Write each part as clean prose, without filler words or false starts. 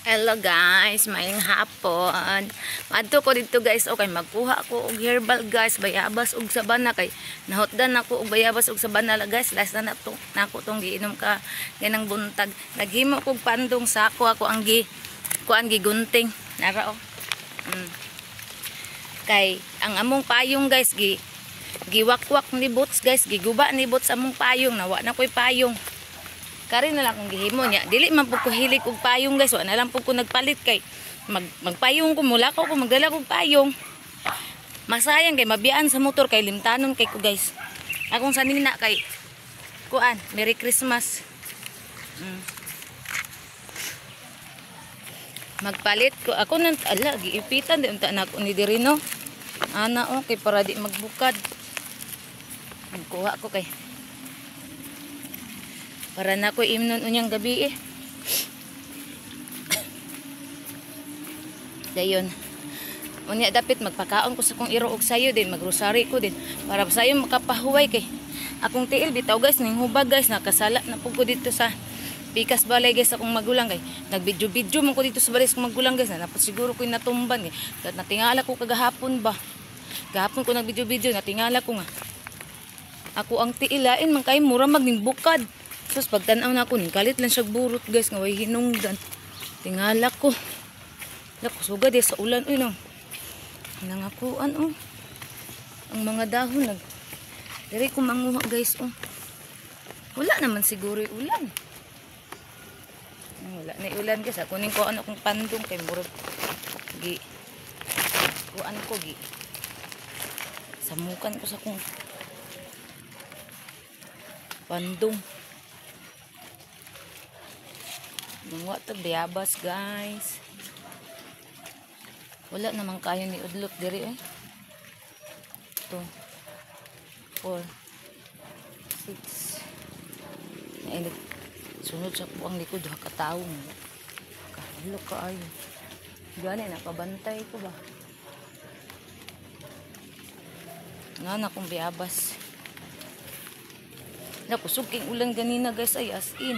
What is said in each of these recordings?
Hello guys, mayong hapon. Adto ko dito guys, okay, magkuha ko og herbal guys, bayabas og sabana kay nahotdan ako og bayabas og sabana guys. Last na nako tong giinom ka ganang buntag. Naghimo kog pandong sako ako ang kuan gigunting. Nara oh. Kay ang among payong guys giwakwak ni bots guys, giguba ni bots among payong, nawa na koy payong. Kari na lang kung gihimo niya. Dili man po ko hilig og payong guys. Wala na lang po ko nagpalit kay magpayong ko mula ko magdala kog payong. Masayang kay mabiyaan sa motor kay limtanon kay ko guys. Akong sanina kay kuan, Merry Christmas. Magpalit ko ako nang ala giipitan di unta na ako ni diri no. Ana okay para di magbukad. Magkuha ko kay para na ko imnon unyang gabi eh. Dayon. Unya dapat magpakaon ko sa kong iro og sayo din, magrosary ko din para sayo makapahuway kay akong tiil bitaw guys ning hubag guys nakasala na pud ko dito sa Pikas balay guys akong magulang kay nagbidyo-bidyo man ko dito sa baris kong magulang guys na siguro ko natumban eh. Natingala ko kagahapon ba. Gahapon ko nagbidyo-bidyo natingala ko nga. Ako ang tiilain man kay mura magning bukad. Tapos pagtanaw na ako, kalit lang siya burot guys, nga way hinungdan. Tingala ko. Lako, sugad eh sa ulan. Uy, no. Nangakuan, oh. Ang mga dahon, Dari ko manguha guys, oh. Wala naman siguro yung ulan. Wala na yung ulan guys. Kunin ko ano kong pandong kay murag. Kuan ko, samukan ko sa kong pandong. Mga ito bayabas guys. Wala naman kayo ni udlot diri eh. 2 4 6 Nainit. Sunod sa po ang likod ha kataong. Kahalo kaayo. Gani napabantay ko ba. Nga kong bayabas. Nakusog king ulan ganina guys ay as in.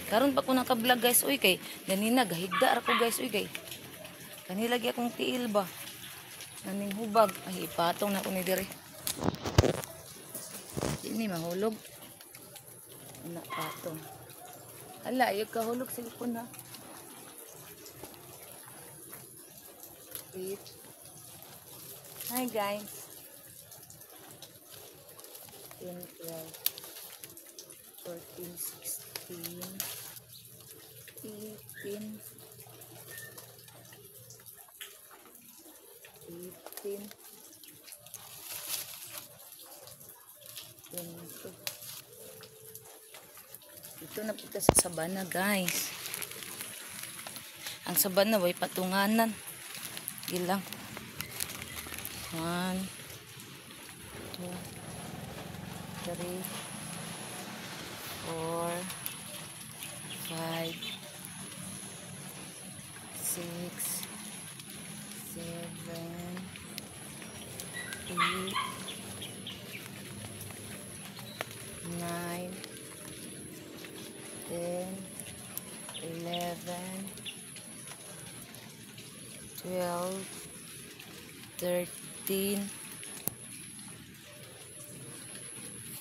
Karon pa ko naka-vlog guys, uy kay ganina gahigda ako guys, uy kay kanilagi akong tiil ba naning hubag ay ipatong na ko ni dire. Ini mahulog na patong. Hala, yung kahulog silipon ha. Wait. Hi guys. 10, 12, 14, 16 18 20. Ito na po sa sabana guys. Ang sabana way patunganan. Gilang 1 2 3 4 5 6 7 8 9 10 11 12 13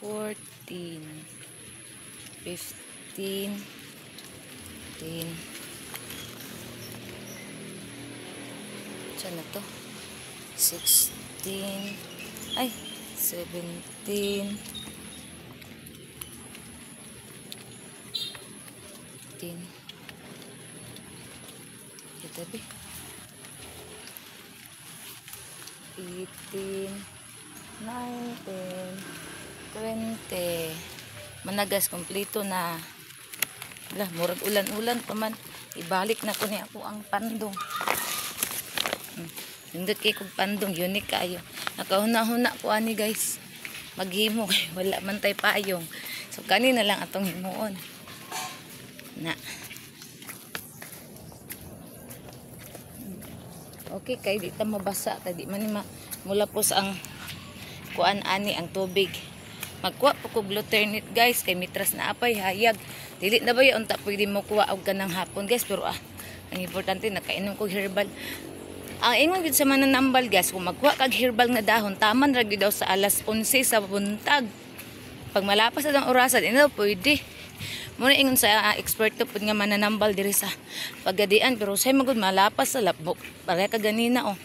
14 15 Saan na to? 16 ay 17 kita be 18 19 20 managas kompleto na. Lah, murag ulan-ulan pa man. Ibalik na ko ni ako ang pandong. Nindot kay kog pandong, unique kayo. Nakahuna-huna ko ani guys. Maghimo kay wala man tay payong. So kanina lang atong himuon. Na. Okay kay di ta mabasa kay di man mula po sa ang kuan ani ang tubig. Magkuha po ko gluternit guys kay mitras na apay hayag. Dili na ba yung unta pwede mo kuha og ganang hapon guys pero Ang importante nakainom ko herbal. Ang ingon gid sa mananambal guys, kung magkuha kag herbal nga dahon, taman ra gyud daw sa alas 11 sa buntag. Pag malapas na ang orasan, ina pwede. Muna ingon sa eksperto pud nga mananambal diri sa Pagadian, pero say magud malapas sa labok. Para ka ganina oh.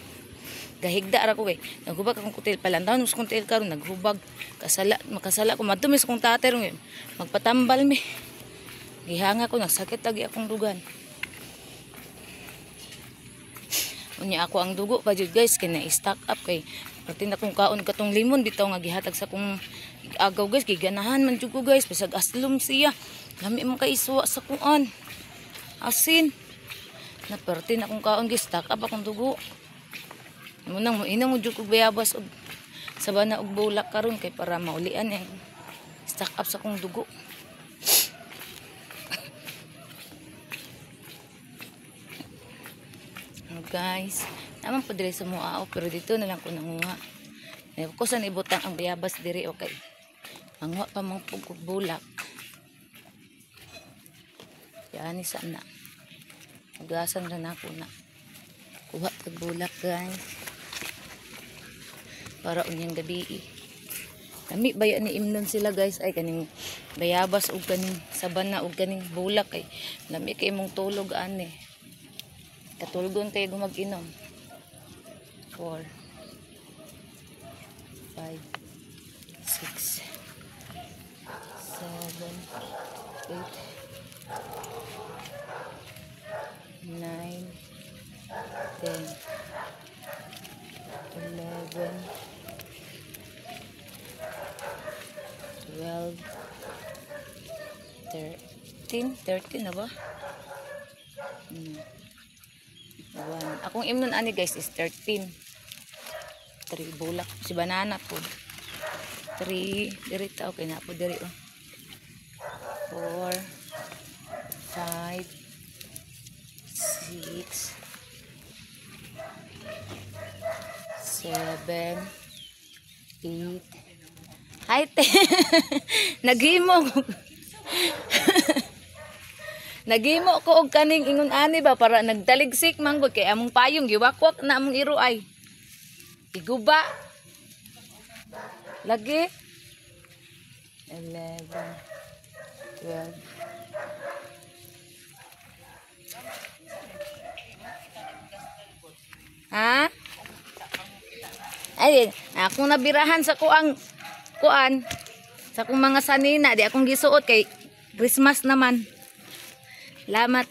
Gahigda ra ko eh. Naghubag akong kutil palantaw nus kutil karon naghubag. Makasala ko madumis kong tater ngayon. Magpatambal mi. Gihanga ko nagsakit lagi akong dugan. Unya ako ang dugo pa jud guys kay na-stock up kay pati na kong kaon katong limon bitaw nga gihatag sa kong agaw guys kay ganahan man jud ko guys bisag aslom siya. Lami man kay isuwa sa kuan. Asin. Na perti na kong kaon guys stock up akong dugo. Munang mo inang mo jud kog bayabas og sabana og bulak karon kay para maulian yang stock up sa kong dugo. Guys, naman po diri sa muao pero dito na lang ko nanguha. Ko sa ibutang ang bayabas diri okay. Manguha pa mang bulak. Yan ni sana. Ugasan ra na ako na. Kuha tag bulak guys. Para unyang gabi. Kami baya ni imnon sila guys ay kaning bayabas ug kaning sabana ug kaning bulak ay lami kay imong tulog ani. Katulgon tayo mag-inom. 4 5 6 7 8 9 10 11 12 13 na ba? Akong imnon ani guys is 13. 3 bulak si banana po. 3 diri ta okay na po diri oh. 4 5 6 7 8 Ay te. Naghimo. Nagimo ko og kaning ingon ani ba para nagtaligsik man gud kay among payong giwakwak na among iro ay. Iguba. Lagi 11 12 Ha? Ay, akong nabirahan sa kuan sa akong mga sanina di akong gisuot kay Christmas naman. Salamat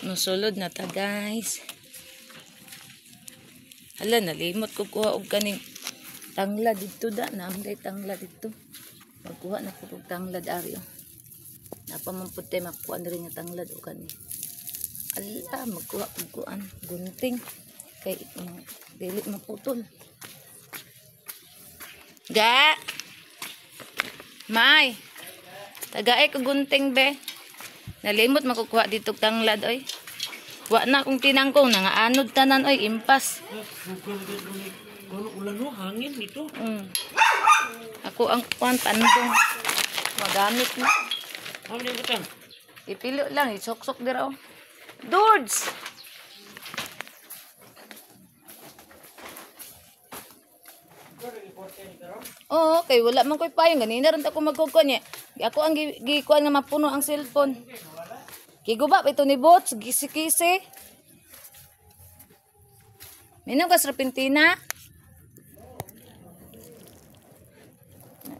Nusulod na ta guys. Hala nalimot ko kuha og kaning tangla dito da na kay tangla dito. Magkuha na ko og tanglad ari oh. Napamampud tay makuha na rin nga tanglad o kani. Ala magkuha og kuan gunting kay dili maputol. Ga May, tagaay ko gunting be. Nalimot makukuha dito tanglad oy. Wa na akong tinangkong nangaanod tanan oy impas. Ulan no hangin dito. Ako ang kuan tandong. Magamit na. Ano ni butang? Ipilo lang isok-sok dira oh. Dudes. Oo, kay wala man ko'y payong. Ganina rin ako magkukon niya. Ako ang gikuan nga mapuno ang cellphone. Kiguba, ito ni Bots. Kisi-kisi. Minum ka sa Pintina.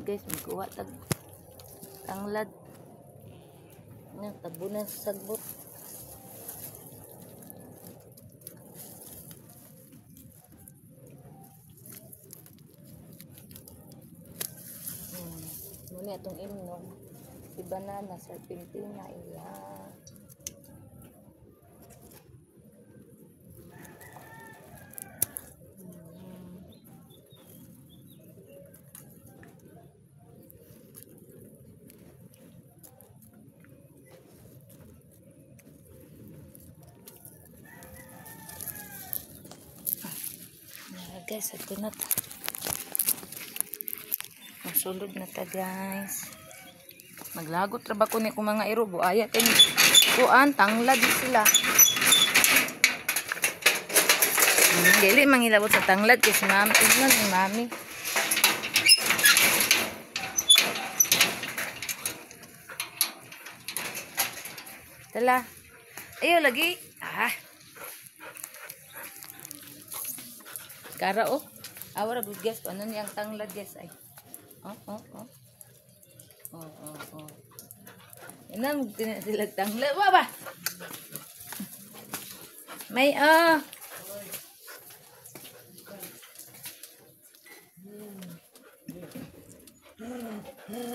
Guys, magkuha tanglad. Tabunan sa sagbot. Muna itong imnon. Si banana, serpentina, iya. Guys, ito na to. Masulod na ta guys. Maglagot ra ba ko ni kung mga iro buaya kay kuan tanglad di sila. Dili mangilabot sa tanglad kay si mami tingnan ni mami. Tala. Ayo lagi. Kara oh. Awara good guys ano niyang tanglad guys ay. Oh. Inang tinasilag tanglad. Ba. May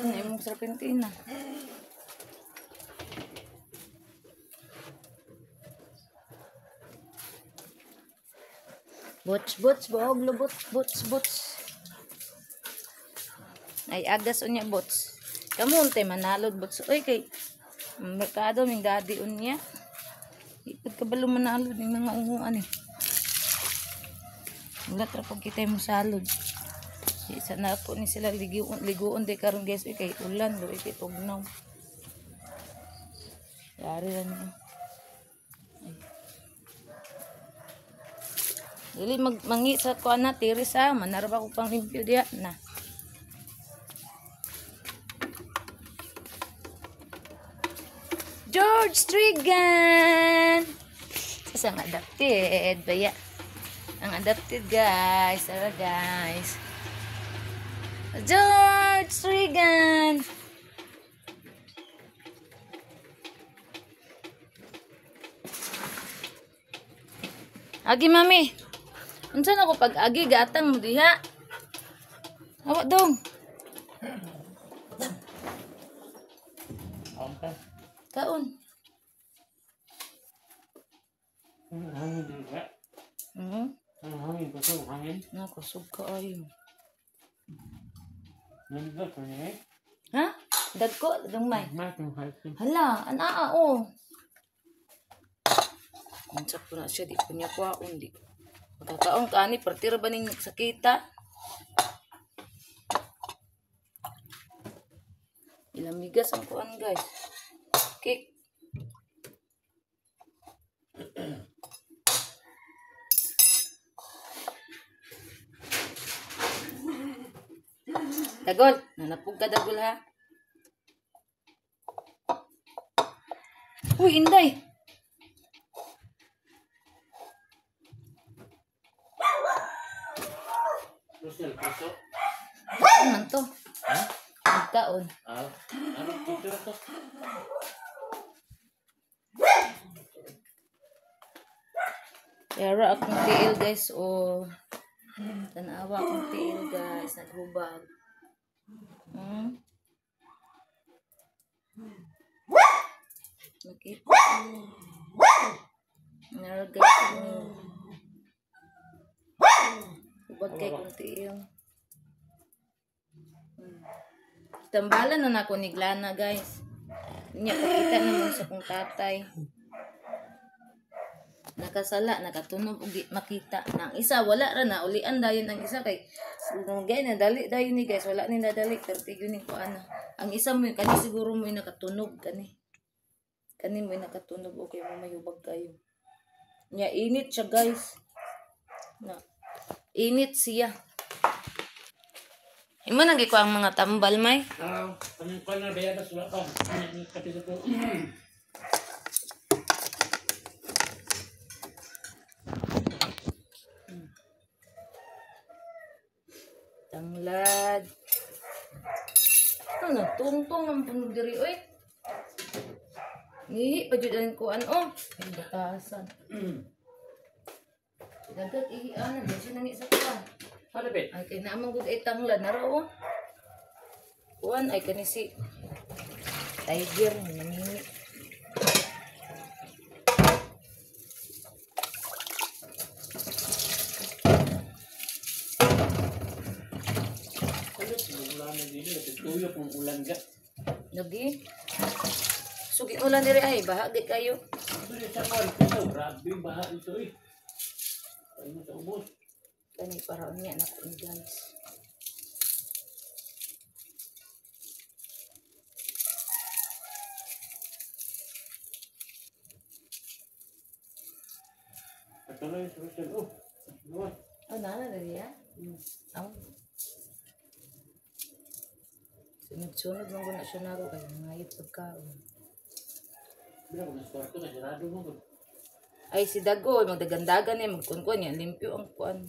Ay mo serpentina. Bots, bog, bots. Ay, agas unya bots. Kamunte, manalod bots. Oy, kay, merkado, ming dadi unya. Ipad ka ba manalod ng mga unguan eh. Ulat ra pag kita mo salod. Isa na po ni sila liguon de karon guys. Kay ulan, do, tugnaw. Yari na niya. Dili mangi sa kuan na tiris manarba ko pang limpyo diha na. George Strigan. Ang adapted baya. Ang adapted guys, guys. George Strigan. Agi mami. Unsan ako pag agi gatang mo diha? Awak dong. Kaon. Hangin juga. Hangin kusog hangin. Na kusog ka ayo. Nandot ko ni. Ha? Dagko dumay. Matong halpin. Hala, anaa oh. Unsa po na siya di punya kuwaon di. Magkakaon ka ni partira ba ning sakita? Ilang migas ang kuan guys. Cake. Dagol, nanapog ka dagol ha. Uy, inday. Puso. Ano man to? Ha? Magkaon. Ano dito to? Yara akong tiil guys o tanawa akong tiil guys naghubag. Nakita. Yara guys hubag kay kong tiil. Tambalan na nako ni Glana guys. Niya pakita naman sa kong tatay. Nakasala, nakatunog ugi makita. Nang isa wala ra na ulian dayon ang isa kay gay na dali dayon ni guys, wala ni nadali perti gyud ko ana. Ang isa mo kani siguro mo nakatunog kani. Kani mo nakatunog okay mo mayubag kayo. Nya init siya guys. Na. Init siya. Imo nang giko ang mga tambal may. Anong ko na bayad sa wala pa. Ano kapito ko. Tanglad. Ano, tungtong ang punog diri oy. Ni pa jud ang kuan oh. Ang batasan. Dagat ihian na siya nang isa kuan. Ano bet? Ay kay naamang gud ay tanglad na raw. Kuan ay kani si tiger nangingi. Tuyo kung ulan ka. Lagi. Sugi ulan diri ay bahagi kayo. Dili sa kwan ito, grabe baha ito eh. Ay mo sa ubos. Kani para unya na ko guys. Tuloy, tuloy. Oh, luwas. Oh, nana dali ya. Oh. Sunod-sunod lang ko na siya naro kaya ngayot pagkaon. Bila ko mas kwarto ka, sarado mo ko. Ay si Dago, magdagandagan eh, magkunkun yan, limpyo ang kuan.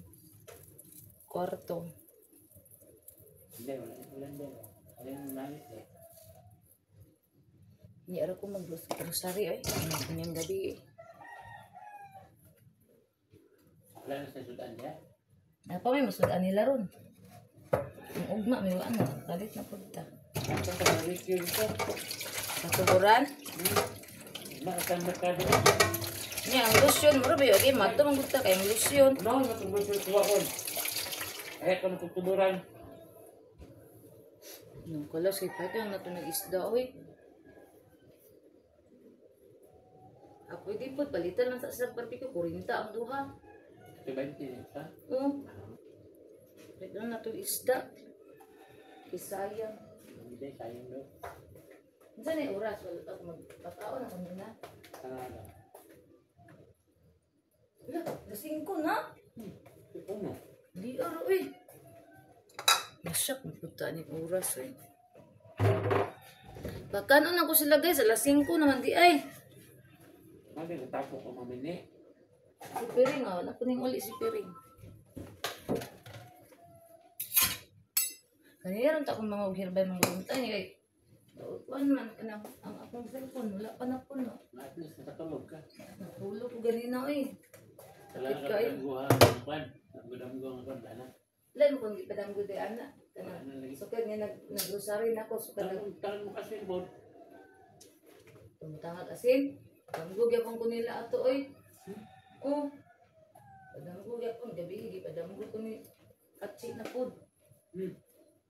Kwarto. Hindi, wala din. Wala yung langit eh. Hindi ara ko mag-grocery ay. Ang gabi eh. Wala na sa sudan niya. Apa may masudan nila ron. Ang ugma, may ano, kalit na punta. Ang pagkakalikyo nito. Katuburan. Makasang merkado. Niya, ang lusyon, mura ba yun? Okay, mato mang gusta kayong lusyon. No, natubos yung tuwa ko. Kaya ko natutuburan. Nung kalas, kay pa ito yung nato nag-isda, oy. Ako, hindi po, palitan lang sa barbecue, 40 ang duha. Ito 20, ha? Oo. Palitan lang nato isda. Kisayang. Hindi, sayang daw. Saan na oras? Wala ako magpataon ako nila. Ano? Wala, lasing ko na. Ito mo. Di aro eh. Nasyak, magpunta ni oras eh. Bakanon ako sila guys, alas 5 naman di ay. Mali, natapok ko mamini. Si Piring ah, wala ko ning uli si Piring. Kanina rin akong mga herbal mga guntay ni kay. Kuan man kanang ang akong cellphone wala pa na puno. At least nakatulog ka. Natulog ko ganina eh. Talaga Sakit ka kayo. nagbuha ng kwan. Nagudam-gudam ang kwan, dana. Lan kung di padang gud ana. Ano lagi? Sukad nga nag-grocery na ako, sukad nag Tangan mo kasi, Bod. tumutangat asin. Damgog yapon ko nila ato oy. Oh. Padamgog yapon gabi di padamgog ko ni katsi na food.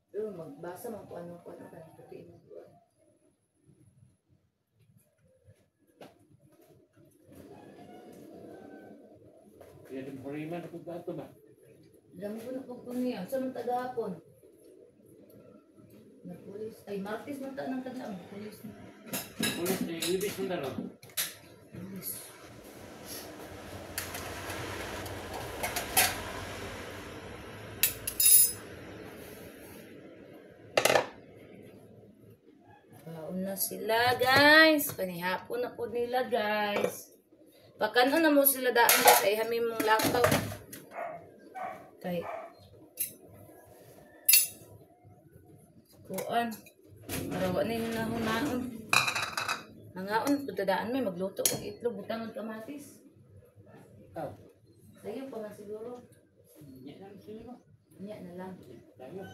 Pero magbasa man ko ano kan puti mo kuan. Kaya din pariman ako ba ito ba? Damgog na pag niya sa man tagahapon. Na pulis ay martes man ta nang kadlaang pulis na. Ulit na yung libis mo daro. Pulis. Baon na sila guys. Panihapon na po nila guys. Pakano na mo sila daan sa ihami mong lakaw. Kay kuan. Marawa na yung nahunaon. Nangaon, pagdadaan may magluto kong itlog, butang ng kamatis. Ikaw. Sa'yo pa nga siguro. Hindi lang sila. Niya na lang. Tayo.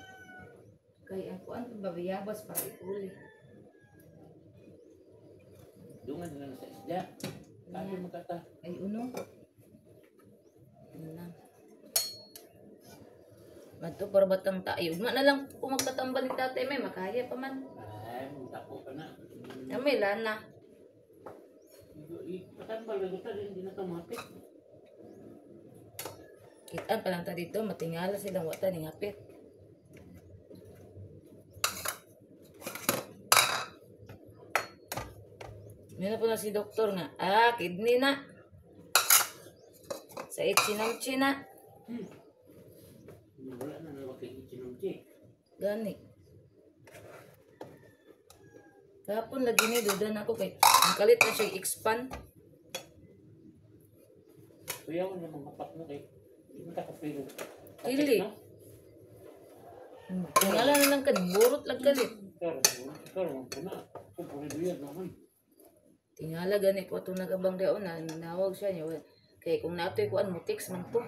Kay ang kuan, babiyabas para ipuli. Dungan na lang sa isda. Sabi mo kata. Ay, uno. Yun lang. Bato, para batang tayo. Ugma na lang kung magtatambal ni tatay, may makaya pa man. Ay, magtapo ka na. May lana. Patambal na gusto din, hindi na tumapit. Kitaan pa lang ta dito, matingala silang wata ni hapit. Meron po na si doktor nga, kidney na. Sa itchinamchi na. Wala na nawakit yung chinumchi. Gani. Kahapon lagi ni dudan ako kay ang kalit na siya expand. Kuya ko na mga pak mo kay hindi mo takapiro. Dili. Tingala na lang kan, burot lang kalit. Ikaw, na. Kung pumibiyad naman. Tingala gani ko itong nagabangga na nanawag siya niya. Kaya kung natoy ko mo text man to.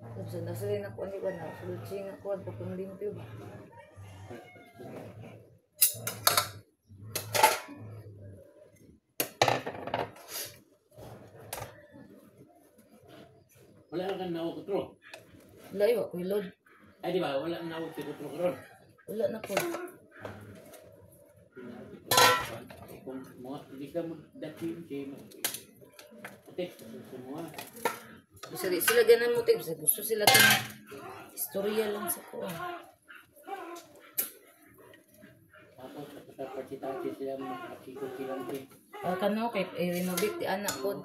Tapos nasalay na ko ni ko na sulutsi nga ko pag limpyo ba. Wala kang nawag kutro. Layo ako load. Ay di ba, wala kang nawag si kutro karon. Wala na ko. Kung mga hindi ka mo dati yung Ate, semua. Bisa di sila ganan mo text. Gusto sila ito na istorya lang sa ko. Tapos sa pagkita-kita sila makakikot silang din. Kano kay renovate ti anak ko.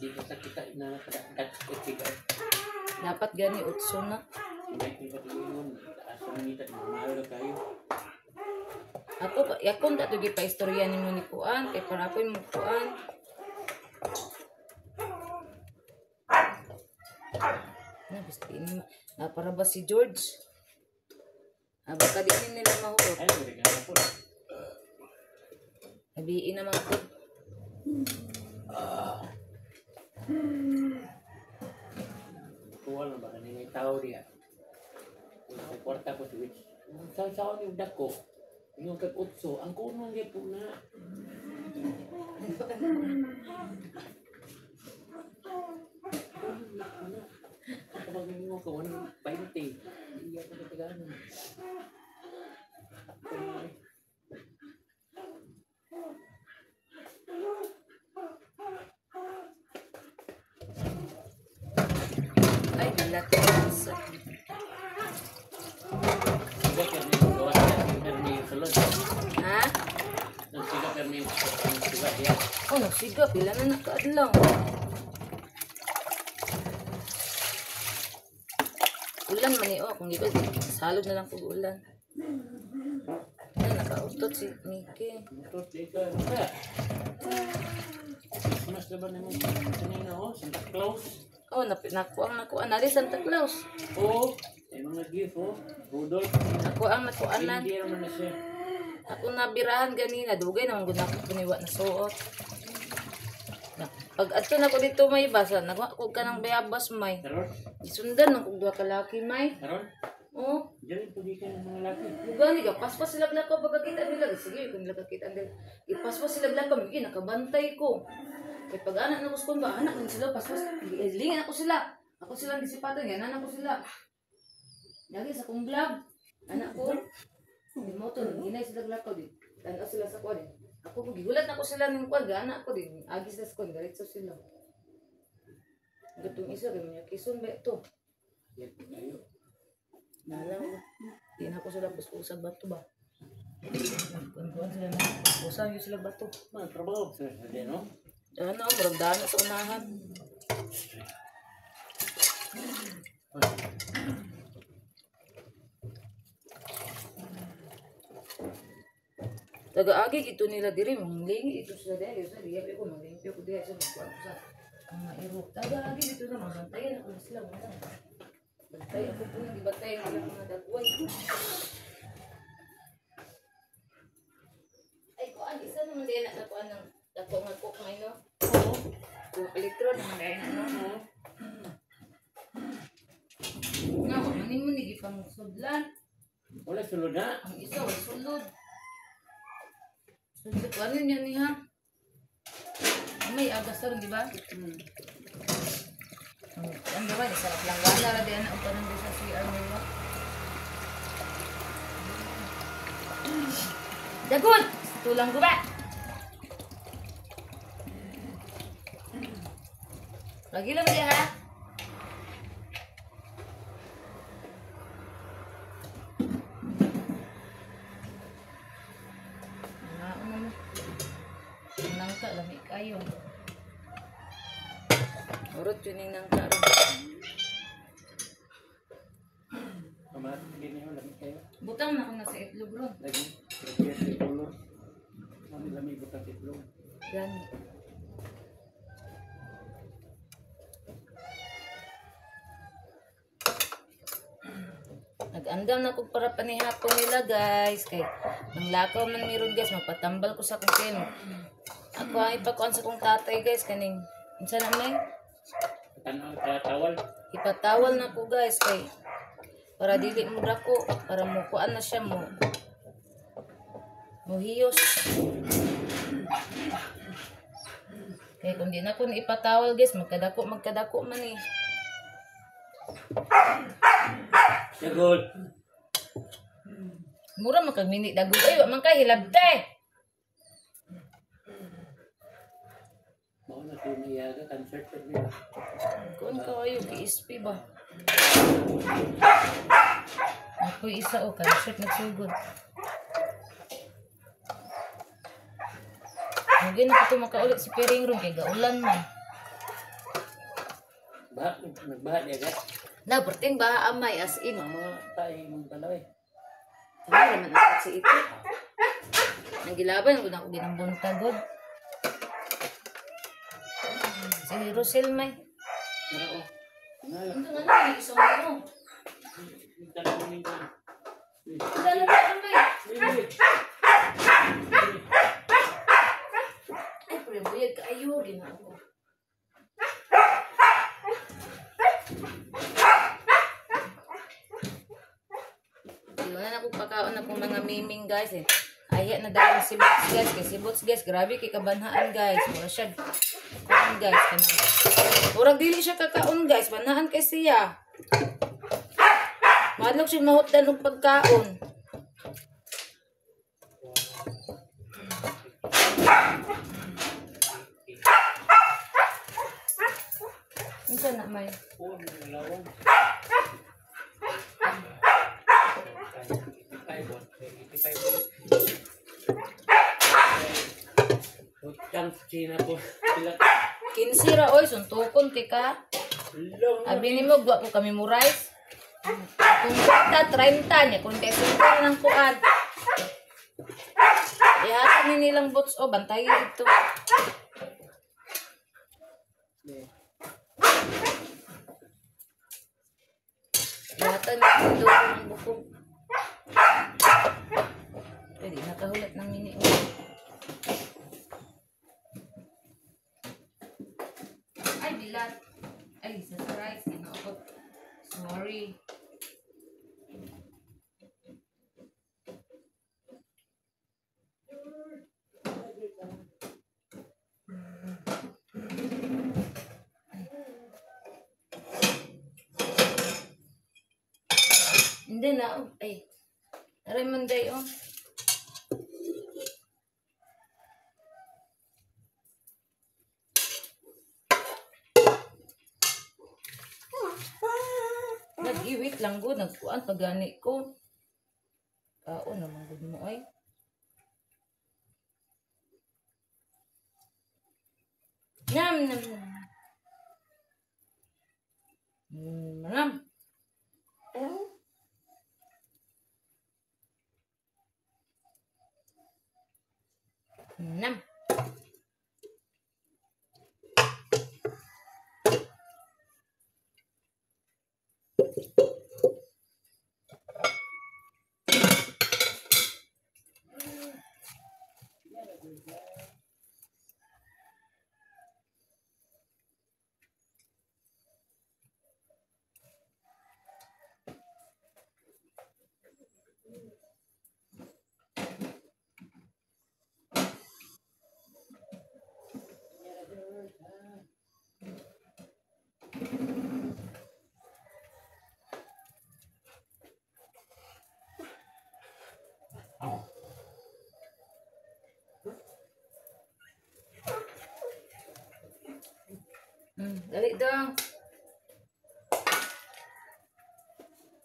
Hindi ko kita na katiga. Dapat gani utso na. Hindi ko patingon. Asa na nita, mahal na kayo. Ako, yakon ta tugi pa istorya ni mo ni Kuan, kay para ako'y mo Kuan. Na, gusto ini para ba si George? Baka di nila mahurot. Ay, hindi ka na po. Habiin naman ko. Kuha lang ba? Kanina yung tao diya. Sa kwarta ko si Witch. Saan yung dako? Yung kag-utso. Ang kunong niya po na. Kapag mo ko, 120. Hindi ako katagalan. Ay, nalati. Siga permi gawa niya. Permi yung sulod. Ha? Nang siga permi yung siga niya. Oh, nagsiga. Pila na nakaadlaw. Ulan man eh. Oh, kung di ba, salod na lang pag ulan. Ay, nakautot si Mickey. Ito, tika. Kaya. Mas laban naman kanina oh. Santa Claus. Oh, nakuang nali Santa Claus. Oh. May mga gift oh. Rudolph. Nakuang nakuanan. Hindi naman na siya. Ako nabirahan ganina. Dugay naman gud ako puniwa na suot. Pag ato na ko dito may basa, nagwa ka ng bayabas may. Karon? Isundan ng kung duha ka laki may. Karon? Oh, Diyan po di ka ng mga laki. gani ka paspas sila blaka pagkakita nila. Sige, kung nila kakita nila. Ipaspas sila blaka, migi nakabantay ko. Kay pag anak na kuskon ba, anak din sila paspas. Lingin ako sila. Ako silang disipatan, yan anak ko sila. Lagi sa kong vlog. Anak ko. Di mo to, hinay sila blaka din. Tanaw sila sa kuwan. Ako gigulat na ko sila ng kuwan, anak ko din. Agis na sa kuwan, galit sila. Gatong isa, ganyan kison ba ito? Yan po kayo. Nalang ko. Di na ko sila puspusan bato ba? Kuwan sila na. Puspusan yun sila bato. Mga trabaho sa din no? Ano, maragdaan na sa unahan. Taga-agi ito nila diri, manglingi ito sila diri. Sa diya ko, manglimpyo ko diri sa magkuhan ko sa mga iro. Taga-agi dito na, mabantayan ako na sila. Bantay ako po, hindi bantayan nila mga dagway. Ay, kuan, isa naman din na kuan ng dako nga cook may no? Oo. Kung elektron naman dahil na no? Nga, manin mo nigi pang sudlan. Wala sulod na. Ang isa, wala sulod. Sulod, ano niya niya? May agas na rin, di ba? Ang diba, di sarap lang wala na din ang tanong din sa CR nila. Dagon! Tulang ko ba? Lagi lang dia ha? Nangka, lami kayo. Urot yun yung nangka rin. Kamarin din niyo lami kayo. Butang na ko na sa itlog ron. Lagi. Prepare sa color. Kami lami butang itlog. Yan. Nag-andam na ko para panihapon nila guys. Kay nang lakaw man meron guys, magpatambal ko sa kukin. Ako ang ipakuan sa kong tatay guys. Kaning, unsa na may? Tawal. Ipatawal na ko guys. Kay para dili mo dako. Para mukuan na siya mo. Muhiyos. Kaya kung di na ko ipatawal guys, magkadako man eh. Dagol. Mura makagmini dagol. Ay, wa man kay hilabte. Mao na ko niyaga concert pa nila. Kung kayo ki-SP ba? Ako isa o concert nagsugod. Mugin na ko makaulit si Piring Room kay gaulan man. Nagbaha niya agad. Na, perting ba amay as in. Ang mga tayo mong balawin. Ano naman ang si ito? Nagilaban ko na ako ginambunta god. Si Rosel may. Pero oh. Ano nga na, may isang ano. Talagang nito. Dala na may. Ay, pero buyag kayo. Ginako. Iwan na akong pagkaon na pong mga miming guys eh. Ayaw na dahil si Bots guys. Kay si Bots guys, grabe kay kabanhaan guys. Mura siya kaon guys. Murag dili siya kakaon guys. Banahan kay siya. Madlog siya mahutdan og pagkaon. Ano na may? Oh, nalawang. China po. Kinsira oy, suntukon tika. Abi ni mo, gwa po kami murais. Kung bata, 30 niya, kung peso ko ng kuan. Ihakan ni nilang bots, o, bantayin ito. Ihakan ni ito ng bukog. Pwede, nakahulat ng mini. Ay, bilat. Ay, sa rice. Ginakot. Sorry. Hindi na. Ay. Aray manday, oh. Nag-iwit lang good. Nagkuan pagani ko. Naman good mo, ay. Nam, nam, nam. Nam. Nam. Dali dong.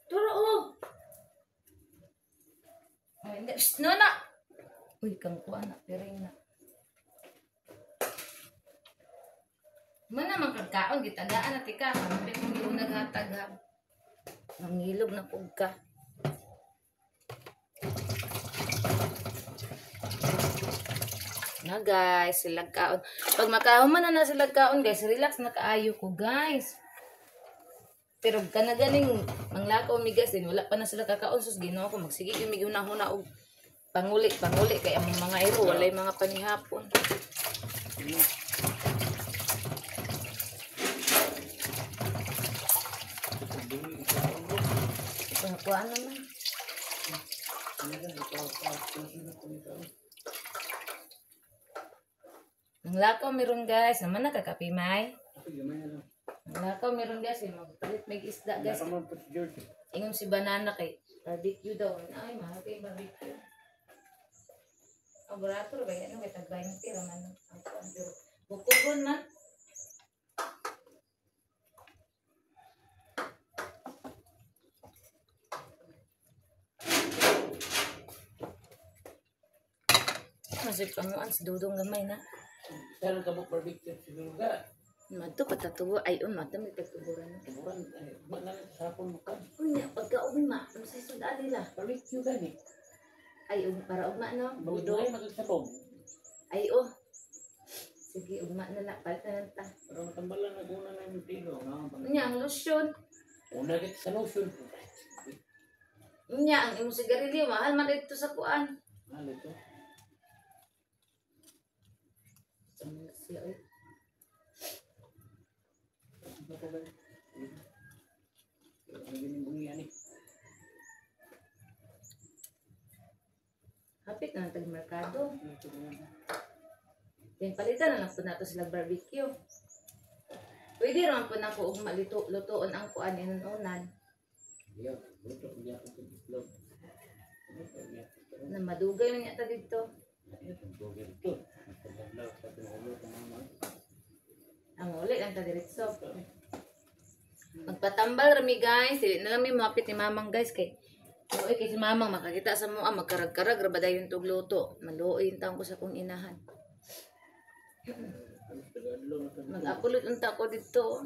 Turo, oh. Ay, hindi. Shh, no, na. Uy, kang kuha na. Piring na. Mana mang kagkaon, gitagaan na tika. Kampi kong yung naghatag ha. Mangilog na pugka. Na guys, silag kaon. Pag makahuman na silag kaon guys, relax na kaayo ko guys. Pero kana ganing manglakaw migas din, wala pa na sila kakaon. Sus Ginoo ko, magsige yung migunahuna og panguli kay ang mga iro walay mga panihapon. Kuhaan naman. Ang lakaw meron guys. Naman nakakapi may. Ang lakaw meron guys. Magpalit may isda guys. Ingon si Banana kay barbecue daw. Ay, mahal kay barbecue. Ang barato ba yan? May tag-20 raman. Bukugon man. Masip panguan si Dudong gamay na. Sarang kabuk barbecue siguro ka. Mato patatubo ay mato may tagtuburan. Tuburan, mana sa hapon mo ka. Unya pagkaugma, ano sa sudan nila? Palit yun gani. Ay para ugma no. Budo ay magkasabog. Ay oh. Sige ugma na la palta ta. Pero matambalan na una na yung tilo. Unya ang lotion. Una kita sa lotion. Unya ang imong sigarilyo mahal man dito sa kuan. Ano ito? Siya oy. Hapit na tag merkado. Then palitan na lang po nato sila barbecue. Pwede naman po na ko ug lutoon ang kuan inunan na madugay man yata dito. Ang uli lang ta diretso. Magpatambal rami guys, dili na lang may mapit ni mamang guys kay luoy kay si mamang makakita sa mo magkarag-karag ra ba dayon tog luto. Maluoy taon ko sa kong inahan. Mag-apulot unta ko dito.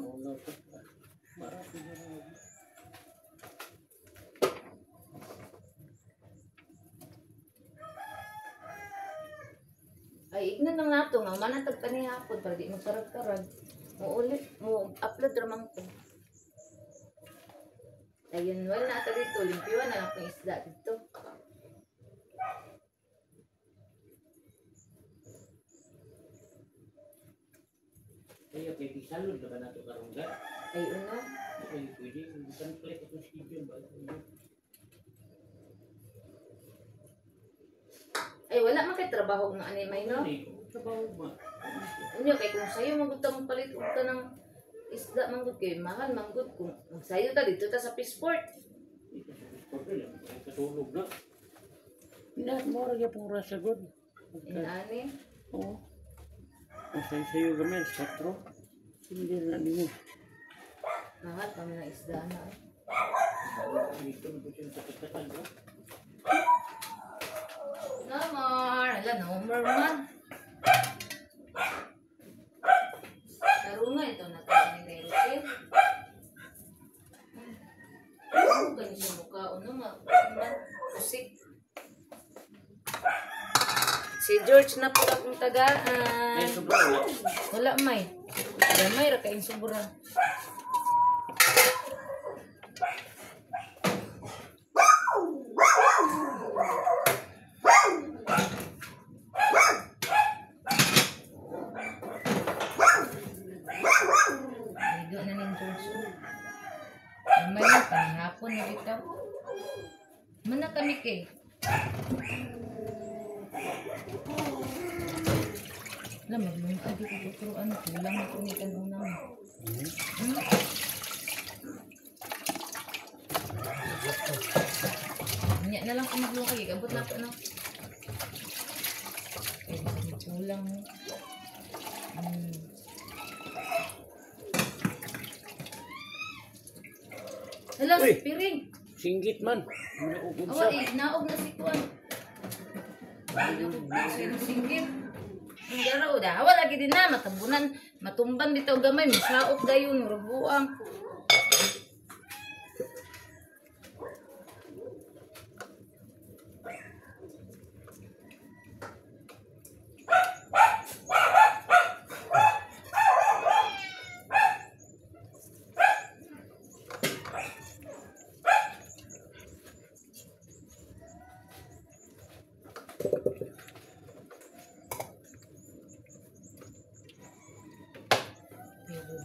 Ay, ignan lang nato nga manatag pa ni hapon para di magkarag-karag. Mo ulit, mo upload ramang ko. Ayun, wala na ata dito. Limpiwan na lang kung isda dito. Ay, okay, pisalod na ba nato karungga? Ay, uno. Okay, pwede. Bukan plate ako sa video. Ay, wala man kay trabaho nga ani may no. Trabaho ba? Unyo kay kung sayo magutang palit ug ta ng isda manggod kay mahal manggod kung magsayo ta dito ta sa Peaceport. Katulog na. Hindi, mora niya pong rasa good. Inani. Oo. Masay sa'yo gamay, sakro. Hindi na nimo. Mahal pa man ang isda na. Dito na po siya sa katatan ko. No more. Hala, no more man. Tarunga ito na tayo ni Merusin. Ano ganyan sa mukha? Ano nga? Kusik. Si George na po akong tagaan. Ay, sobra wala. Wala may. Gamay ra kaing sobra. Ligo na ning George. Gamay na panghapon na bitaw. Mana kami kay. Alam mo, may adi ko tuturuan ko. Kulang na kumitan unang. Nya na lang kung maglukay. Abot na ito, no? Kulang mo. Hala, Uy! piring. Singgit man. Awa, naog na si Kuan. Singgit. Ang garaw, dawa lagi din na, matambunan, matumban bitaw gamay, misaok dayon, rubuang.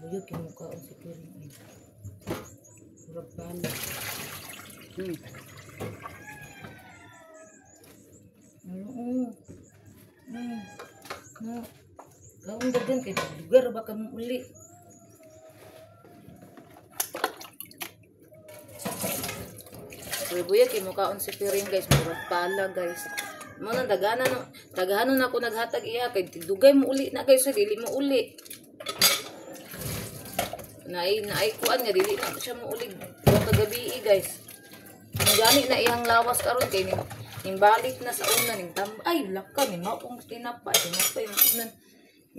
Buyog yung mukha o si Piring. Kurap pala. Kaong dagan kay lugar ba ka mo uli? Buyog yung mukha o si Piring guys. Kurap pala guys. Mo nang daghanon ako naghatag iya kay dugay mo uli na guys, dili mo uli. Naay kuan nga dili na siya mo ulig kagabi guys. Ang gani na iyang lawas karon kay ning balik na sa una ning ay laka ni mao kong tinapa yung unan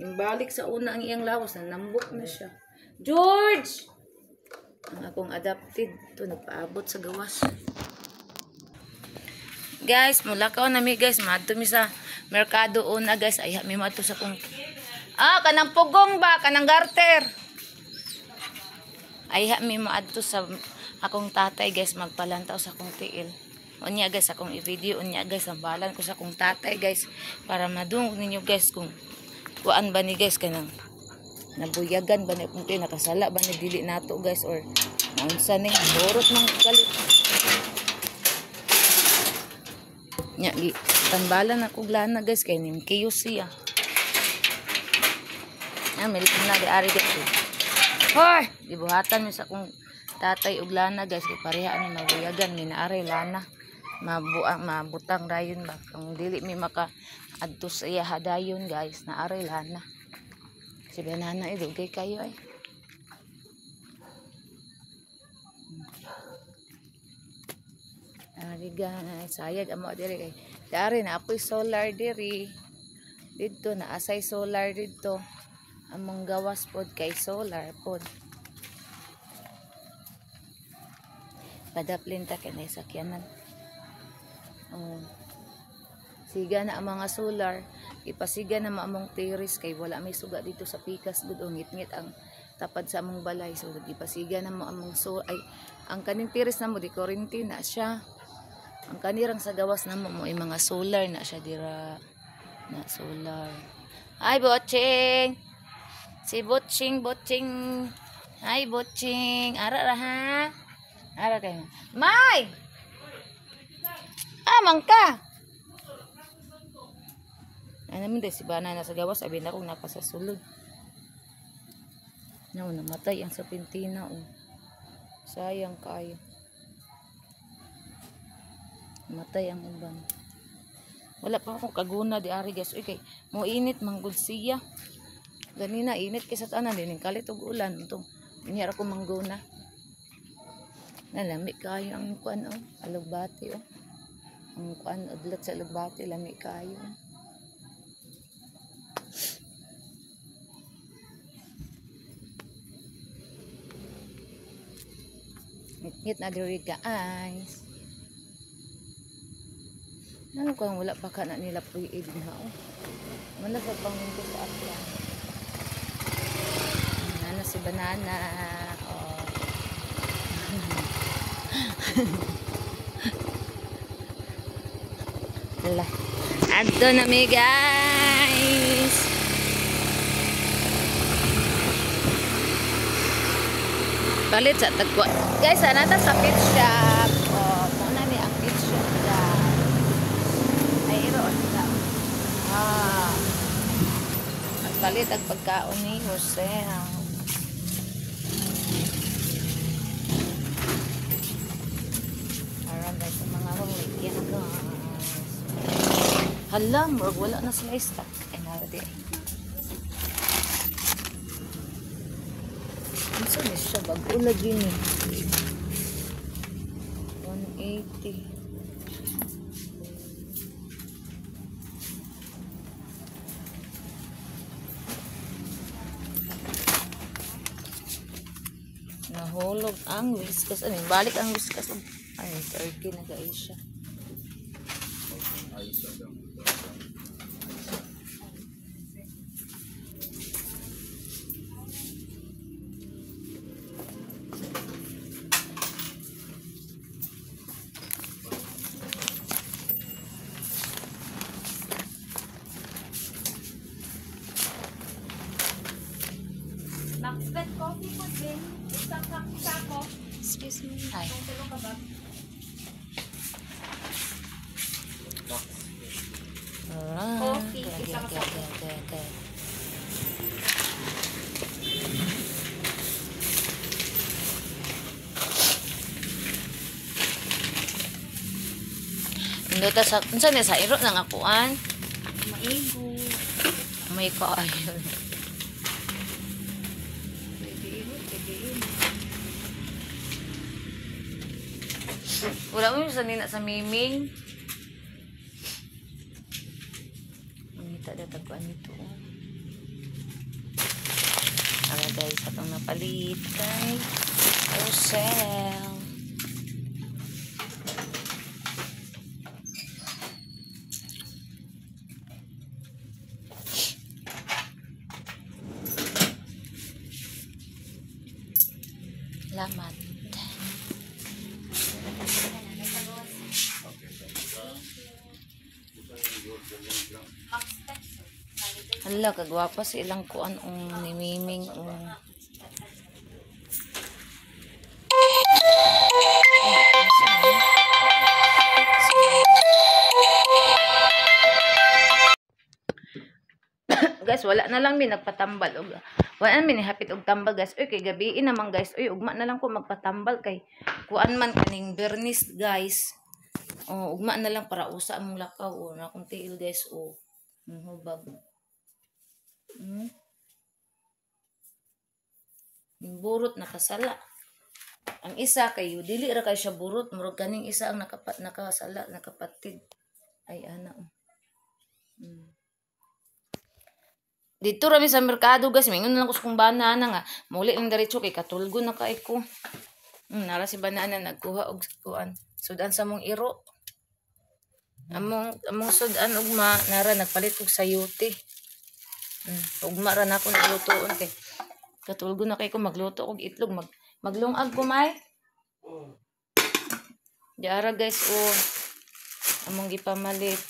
Imbalik sa una ang iyang lawas na nambok na siya. George! Ang akong adopted. Ito, nagpaabot sa gawas. Guys, mula ka na mi guys. Madto mi sa merkado una guys. Ay, mi madto sa kong... kanang pugong ba? Kanang garter. Ay, mi madto sa akong tatay guys. Magpalantaw sa akong tiil. Unya guys, akong i-video. Unya guys, sambalan ko sa akong tatay guys. Para madungog ninyo guys kung kuan ba ni guys kanang nabuyagan ba ni kung kayo nakasala ba ni dili nato guys or naunsa ni borot ng kalit nya gi tambalan ako glana guys kay nim kiyo siya meron na di ari guys hoy gibuhatan mi sa kung tatay og lana guys kay pareha ni mabuyagan ni naari lana mabutang dayon ba kung dili mi maka adto sa iya hadayon guys na aray lana si banana idugay kayo ay ari guys sayag amo diri kay dari na apoy solar diri didto na asay solar didto among gawas pod kay solar pod padaplin ta kay sakyanan siga na ang mga solar ipasiga na maamong terrace kay wala may suga dito sa pikas gud ngit-ngit ang tapad sa among balay so ipasiga na mo among ay ang kaning terrace na mo di kurente na siya ang kanirang sa gawas na mo mga solar na siya dira na solar ay botching si botching ay botching ara ra ha ara kay may amang ka ano naman dahil si Bana nasa gawas, sabi na kung napasasulod. Namatay ang sapintina. Sayang kayo. Namatay ang ibang. Wala pa akong kaguna di ari guys. Okay, mo init manggod siya. Ganina init kaysa tanan din kalit og ulan itong niya ako mangguna. Nalami kayo ang kuan alugbati Ang kuan udlat sa alugbati lami kayo. Ngit na diri guys. Ano kung wala pa ka na nila pre-aid na Wala sa pangminto sa atla. Ano si banana. Wala. Adto na mi guys. Palit sa tagwa. Guys, anata sa pet shop. Muna ni ang pet shop guys. Ay, iroon sila. Palit ang pagkaon ni Jose. Aram guys, sa mga hulit yan guys. Halam, wala na sila stock. Ay, naradi. Saan na siya? Bago lagi ni 180. Nahulog ang whiskas. Ano, balik ang whiskas. Ay, turkey na guys siya. Maxbet coffee po din. Isang sako. Excuse me. Ay. Tulong ka ba? Coffee. Isang sako. Okay. Induta sa unsa ni sa iro nang akuan? Maigo. May kaayo. Wala mo yung sanina sa miming. Mangita na tagpuan nito. guys atong napalit kay Rosel. Salamat. Hala, kagwapa si ilang kuan ni Miming guys, wala na lang mi nagpatambal og wala mi ni hapit og tambal guys. Oy kay gabi naman guys. Oy ugma na lang ko magpatambal kay kuan man kaning Bernis guys. Oh, ugma na lang para usa among lakaw o na kung tiil guys o hubag. Burot nakasala. Ang isa kay dili ra kay siya burot, murag kaning isa ang nakasala, nakapatid. Ay ana. Dito rami sa merkado guys, mingon lang ko sa kung banana nga. Muli lang diretso kay katulgo na kay ko. Nara si banana nagkuha og kuan. Sudan sa mong iro. Among sudan ugma nara nagpalit og sayuti. Ugma ra na ako naglutoon kay katulgo na kay ko magluto og itlog maglungag ko may. Diara guys among gipamalit.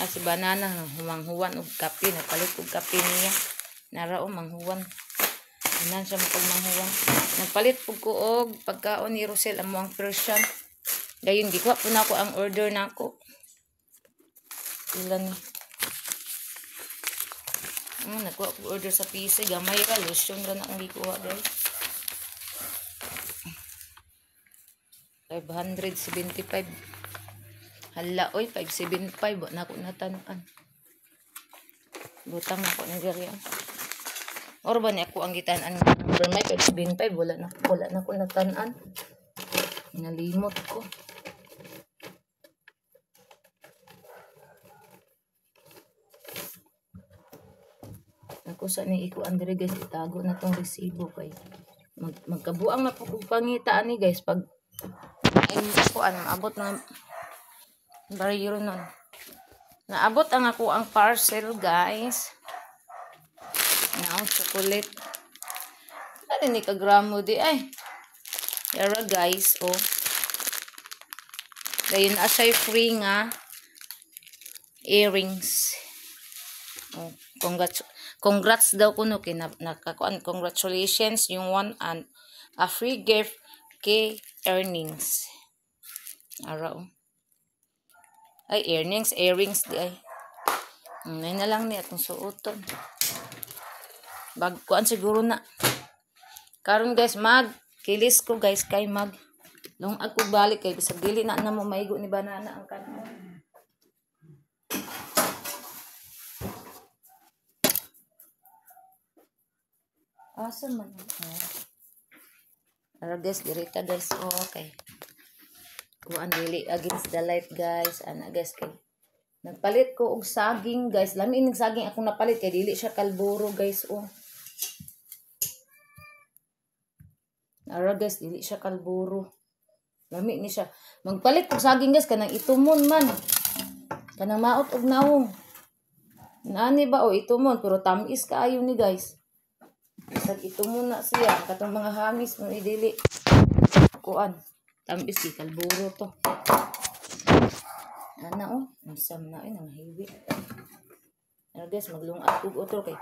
Si banana humanghuwan og kape nagpalit og kape niya. Nara manghuwan. Anan siya manghuwan. Nagpalit pug ko og pagkaon ni Rosel amo ang Persian. Dayon gikuha po na ako ang order nako. Ilan ni. Nagkuha ko order sa PC gamay ra lotion ra na ang gikuha guys. 575. Hala oy 575 na ako natanan. Butang na ako na diri. Or ba ni ako ang gitan-an number may 575 wala na ko natanan. Nalimot ko. Ako sa ni ikuan diri guys itago na tong resibo kay magkabuang na po kog pangitaan ni guys pag kuan maabot na baryo nun. Naabot ang ako ang parcel guys. Now chocolate. Ano ni kagramo di ay. Yara guys dayon asay free nga earrings. Congrats daw kuno kay nakakuan congratulations yung one and a free gift kay earnings. Araw. Ay earnings di ay. Nay na lang ni atong suoton. Bagkuan siguro na. Karon guys kilis ko guys kay lungag ko balik kay bisag dili na mo maigo ni banana ang kanon. Asa man Ara guys dirita guys okay. Kuan dili against the light guys ana guys kay nagpalit ko og saging guys lami ning saging ako napalit kay dili siya kalburo guys Ara guys dili siya kalburo lami ni siya magpalit og saging guys kanang itumon man kanang maot og nawong nani ba itumon pero tamis kaayo ni guys isag itumon na siya katong mga hangis mo dili kuan tamis si kalburo to. Ana unsam na nang hiwi. Ano guys maglungag og otro kay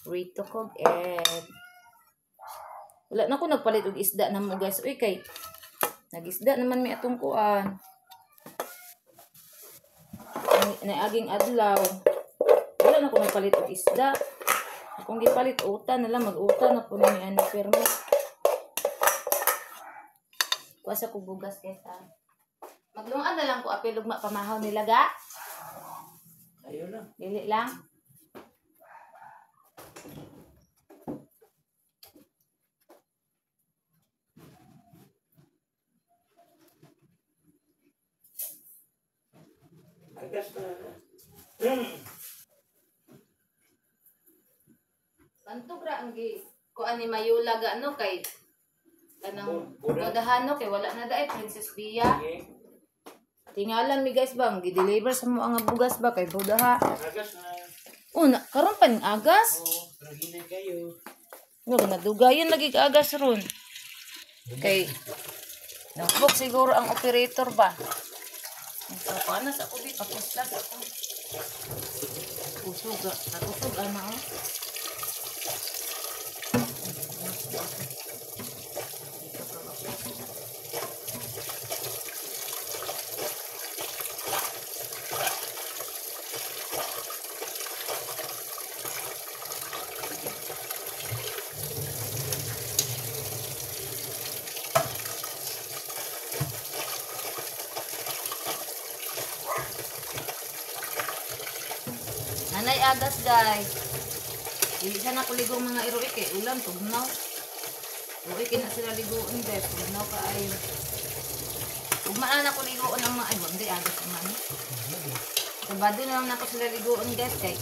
rito kog egg. Wala na ko nagpalit og isda na mo guys. Uy kay nagisda naman mi atong kuan. Naaging adlaw. Wala na ko nagpalit og isda. Akong gipalit uta na lang mag-uta na po ni ano permi. Kuasa ko bugas guys maglungan na lang ko apil ugma pamahaw nila ga. Ayo lang. Dili lang. Agas na. ani Mayula ga ano kay kanang bodahan no kay wala na daay Princess Bia. Sige. Tingalan mi guys bang gi-deliver sa mo ang bugas ba kay bodaha. Agas na. Una karon pa ning agas. Oo, ragina kayo. Nga nadugayon lagi ka agas ron. Kay nabok siguro ang operator ba. So paano sa ko dito tapos lang ako. Usog nakusog ana oh. Nanay agas guys. Dili sana ko ligo mga iroik eh. Ulam, tugnaw. Iroik na sila ligoon guys. Tugnaw ka ay. Ugmaan ako ligoon ng mga ay. Hindi agas naman. Sabado na lang ako sila ligoon guys kay.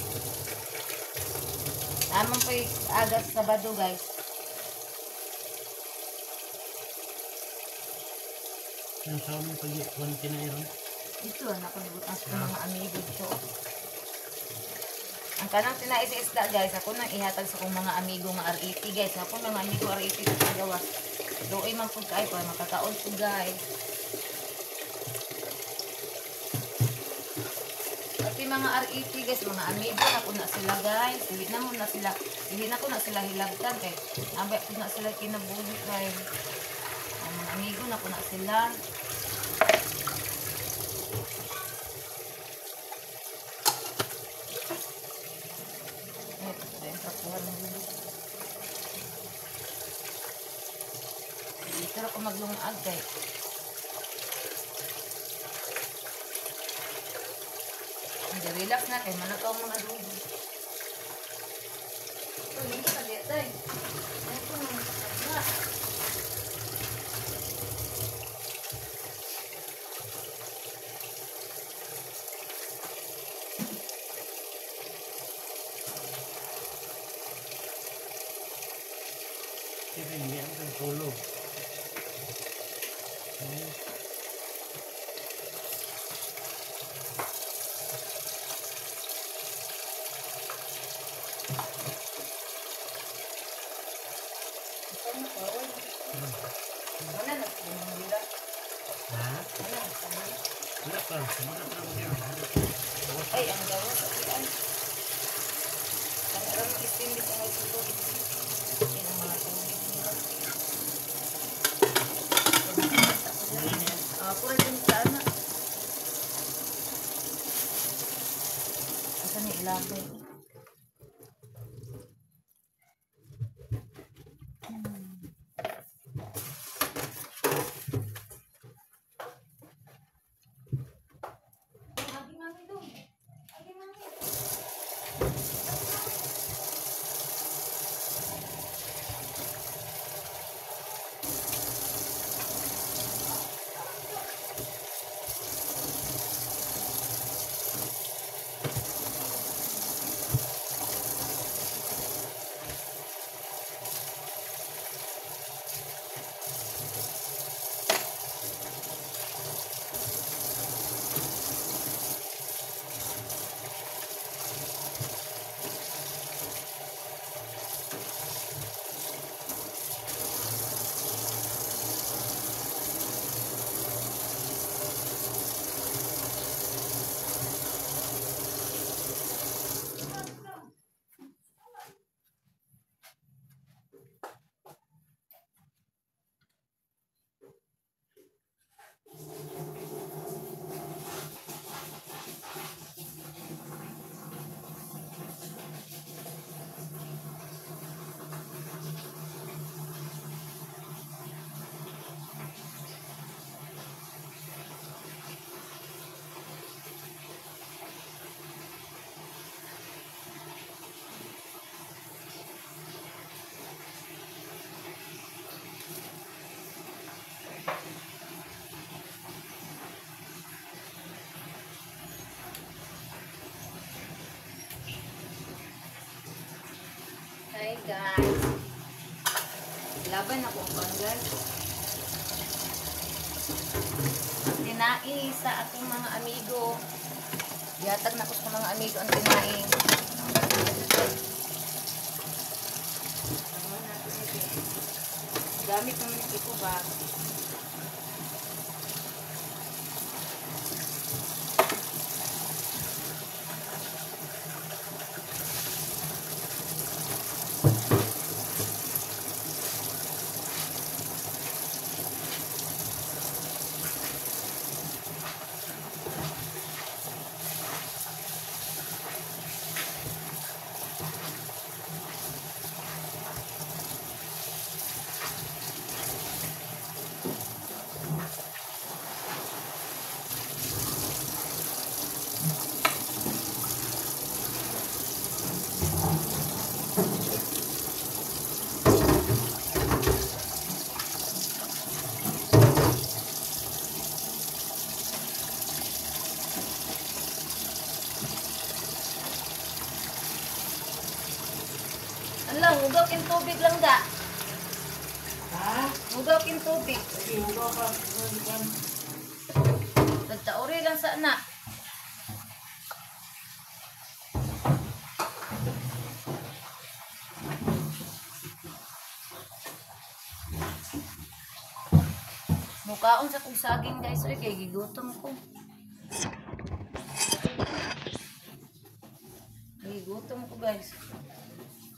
Tamang pa agas Sabado guys. Ang sa mo pag iwan kinairon. Ito na ako ligoon sa mga amigo dito. Ang kanang tinaisi-isda guys, ako nang ihatag sa kong mga amigo nga RET guys. Ako mga amigo RET sa gawas. Doon man po kayo para makakaon po guys. Pati mga RET guys, mga amigo na ko na sila guys. Hindi na ko na sila hilagtan kay nabay ko na sila kinabuhi guys. Ang mga amigo na ko na sila. Pero kung maglungag kay hindi relax na kay manakaw mga dugo. Ito hindi ka liat ay. Ito na. Sige, hindi ang tulog. Ay, ang gawa sa iyan. Ang alam mo, istindis ang may sulog. Yan ang mga tubig nila. Pura din sa anak. Asa ni ilabay. Hi guys. guys. Tinai sa akong mga amigo. Yatag na ko sa mga amigo ang tinai. Gamit naman yung tipo bag. Alam, hugaw kin tubig lang da. Ha? Hugaw kin tubig. Sige, huwag ka. Tagtaori lang sa na. Mukaon sa kong saging guys. Uy, kay gigutom ko. Gigutom ko guys.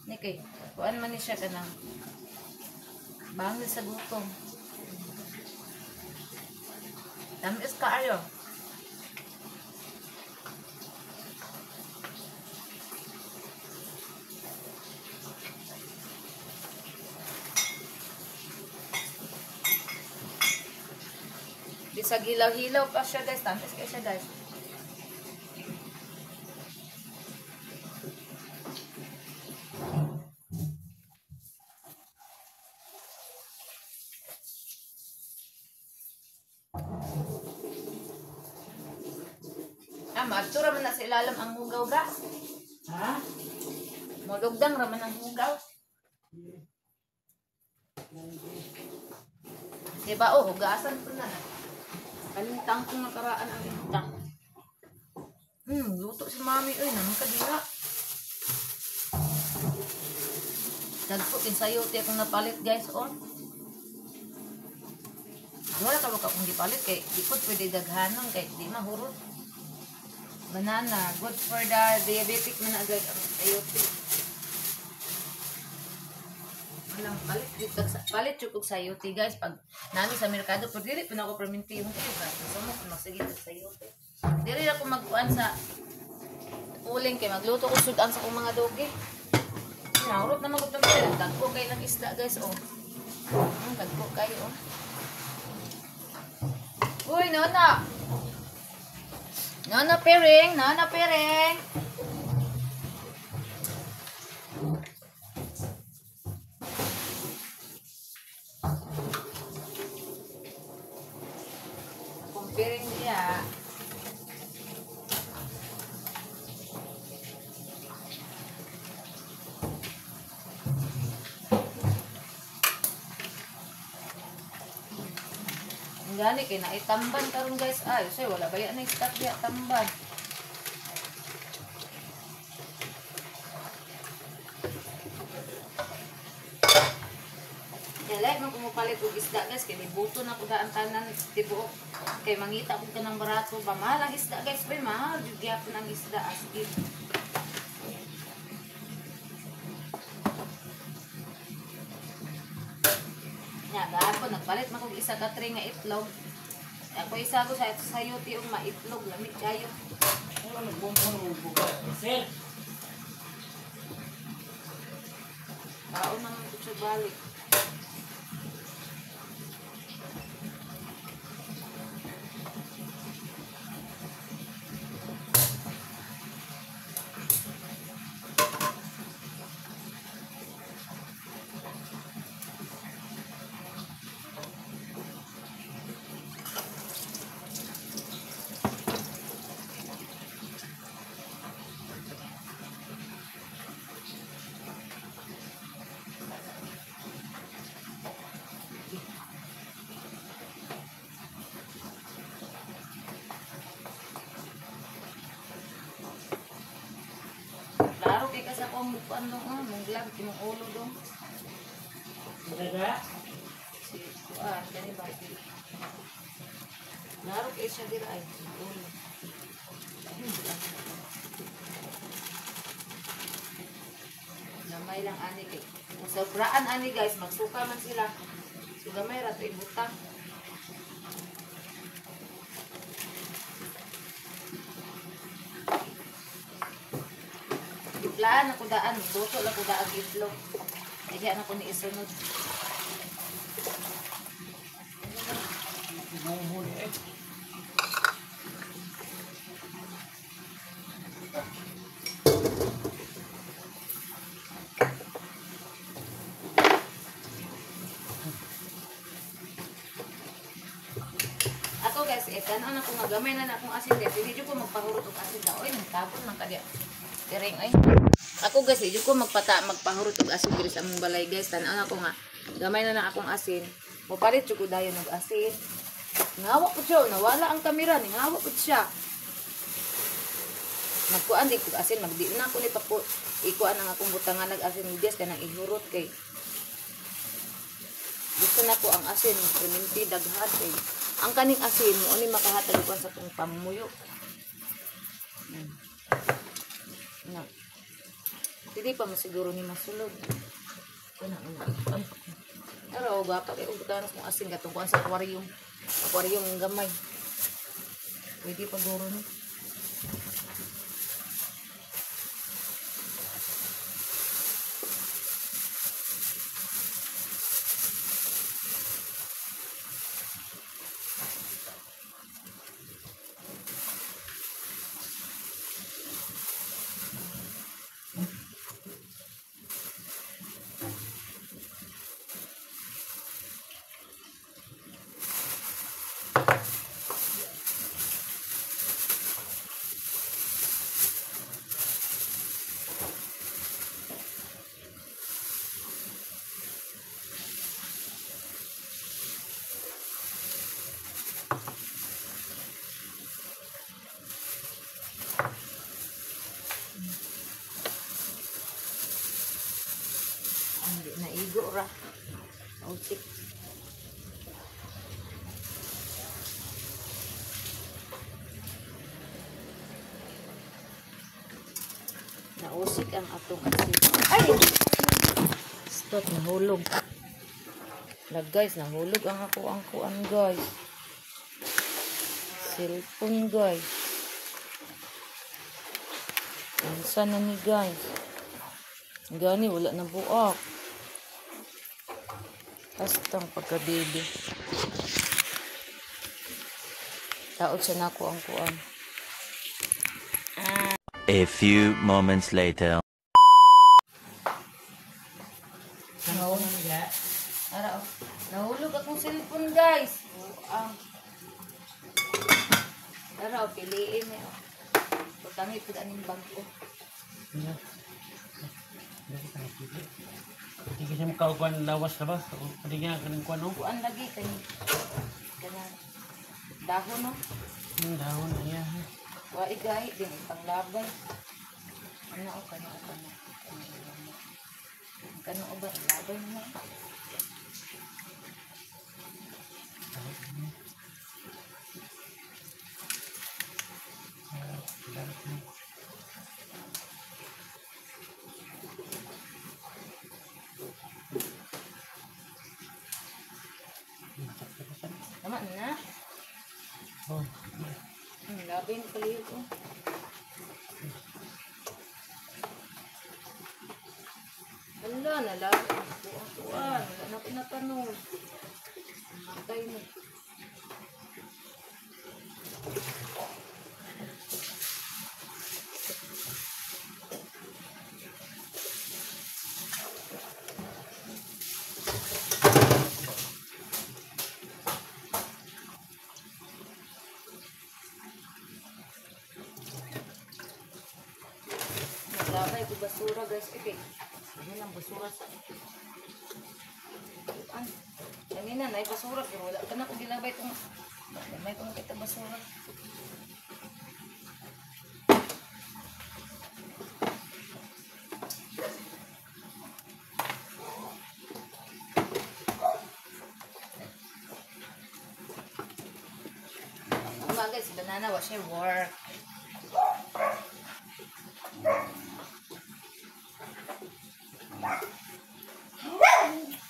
Ni kay, kuan man ni siya ka ng bangil sa gutom. Tamis ka ayo. Bisag hilaw-hilaw pa siya guys. Tamis ka siya guys. Maadto raman na sa ilalim ang hugaw ga. Ha? Malugdang raman ang hugaw. Diba oh, hugasan ko na. Kalintang kong nakaraan ang intang. Luto si mami. Uy, naman kadira. Dagpo, kinsayote akong napalit guys oh. Wala ka baka kung dipalit kay di po pwede daghanon kay di mahurot. Banana, good for the diabetic man agad ang sayote. Walang palit dito sa palit yung sayote guys pag nami sa merkado pero dili pa ako perminti yung tiba. So mo magsige sa sayote. Dili ako magkuan sa uling kay magluto ko sudan sa kong mga dogi. Naurot na magud ng dagko kay lang isda guys oh. Dagko kayo oh. Uy, nana. Nana piring, nana piring. Akong piring dia. Gani kay naitamban karon guys. Ay, say wala baya na stock diya tamban. Dili man kumupalit og isda guys kay nibuto na ko daan tanan tibuok kay mangita ko kanang barato ba mahal ang isda guys bay mahal jud gyapon ang isda as in. Nya gahapon nagpalit man kog isa ka tray nga itlog. Ako isa ko sa sayote og maitlog lamig kayo. Ano nagbungkong mo buka? Sir! Kaon naman ko siya balik. imong kuan dong, mong glove, imong ulo dong. Daga? Si kuan, kani ba? Naro kay siya dira ay ulo. Gamay lang ani kay. Kung sobraan ani guys, magsuka man sila. So gamay ra to ibutang. Iblaan ako daan, luto lang ko daan itlog. Kaya na ko ni isunod. Bumuli eh. Ako guys, kanon ako nga gamay na akong asin guys. Hindi ko magpahurot og asin daw. Oy, nagtapon man kadya. Tiring ay. Ako guys, hindi ko magpahurot og asin diri sa among balay guys. Tanan ako nga gamay na akong asin. Mopalit jud ko dayon og asin. Ngawa po siya, nawala ang kamera ni ngawa po siya. Magkuan di ko asin, magdi na ko ni papo. Ikuan ang akong butangan nag-asin dias kanang ihurot kay. Gusto na ko ang asin, priminti daghan kay. Ang kaning asin mo ni makahatag ko sa tong pamuyo. No. Dili pa mo siguro ni masulod. Kana ay. Pero gapa kay ubutan kung asin gatong kuan sa aquarium. Aquarium ng gamay. Pwede pa guro ni. Naigo ra. Usik. Nausik ang atong asin. Ay! Stop, nahulog. Guys, nahulog ang kuan guys. Cellphone guys. Ansa na ni guys? Gani, wala na buak. Hastang pagka-baby. Taot siya na ko ang kuan. A few moments later. Nahulog akong cellphone guys. Tara, piliin mo. Pagkangit po aning bangko. Hindi kasi makaukuan lawas na ba? Hindi nga kanang kuan no? Kuan lagi kay kanang dahon no. Dahon na yan. Wa igay din panglabay. Ano o kana. Kano ba labay mo? Tama na. Oh. Labay ni palihog ko. Wala, nalabay. Tuwan. Wala na pinatanong. Matay na. Naglabay ko basura guys. Okay. Ano lang basura sa... Kanina na basura pero wala ka na kung gilabay itong... May kung kita basura. bagay si banana wa siya work.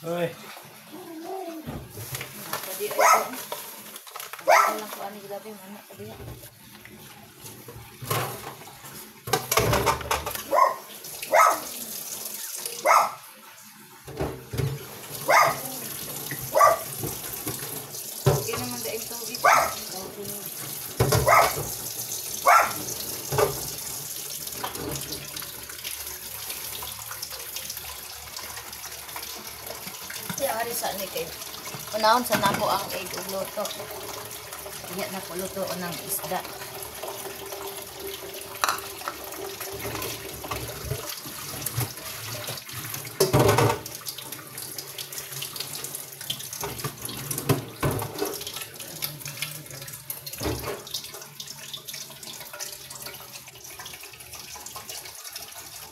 Uy. Pwede ito. Ito lang ko ani gabi mana pwede. Okay naman dahil tubig. Kaya ari sa ni kay unahon sa nako ang egg luto. Kaya na ko luto ng isda.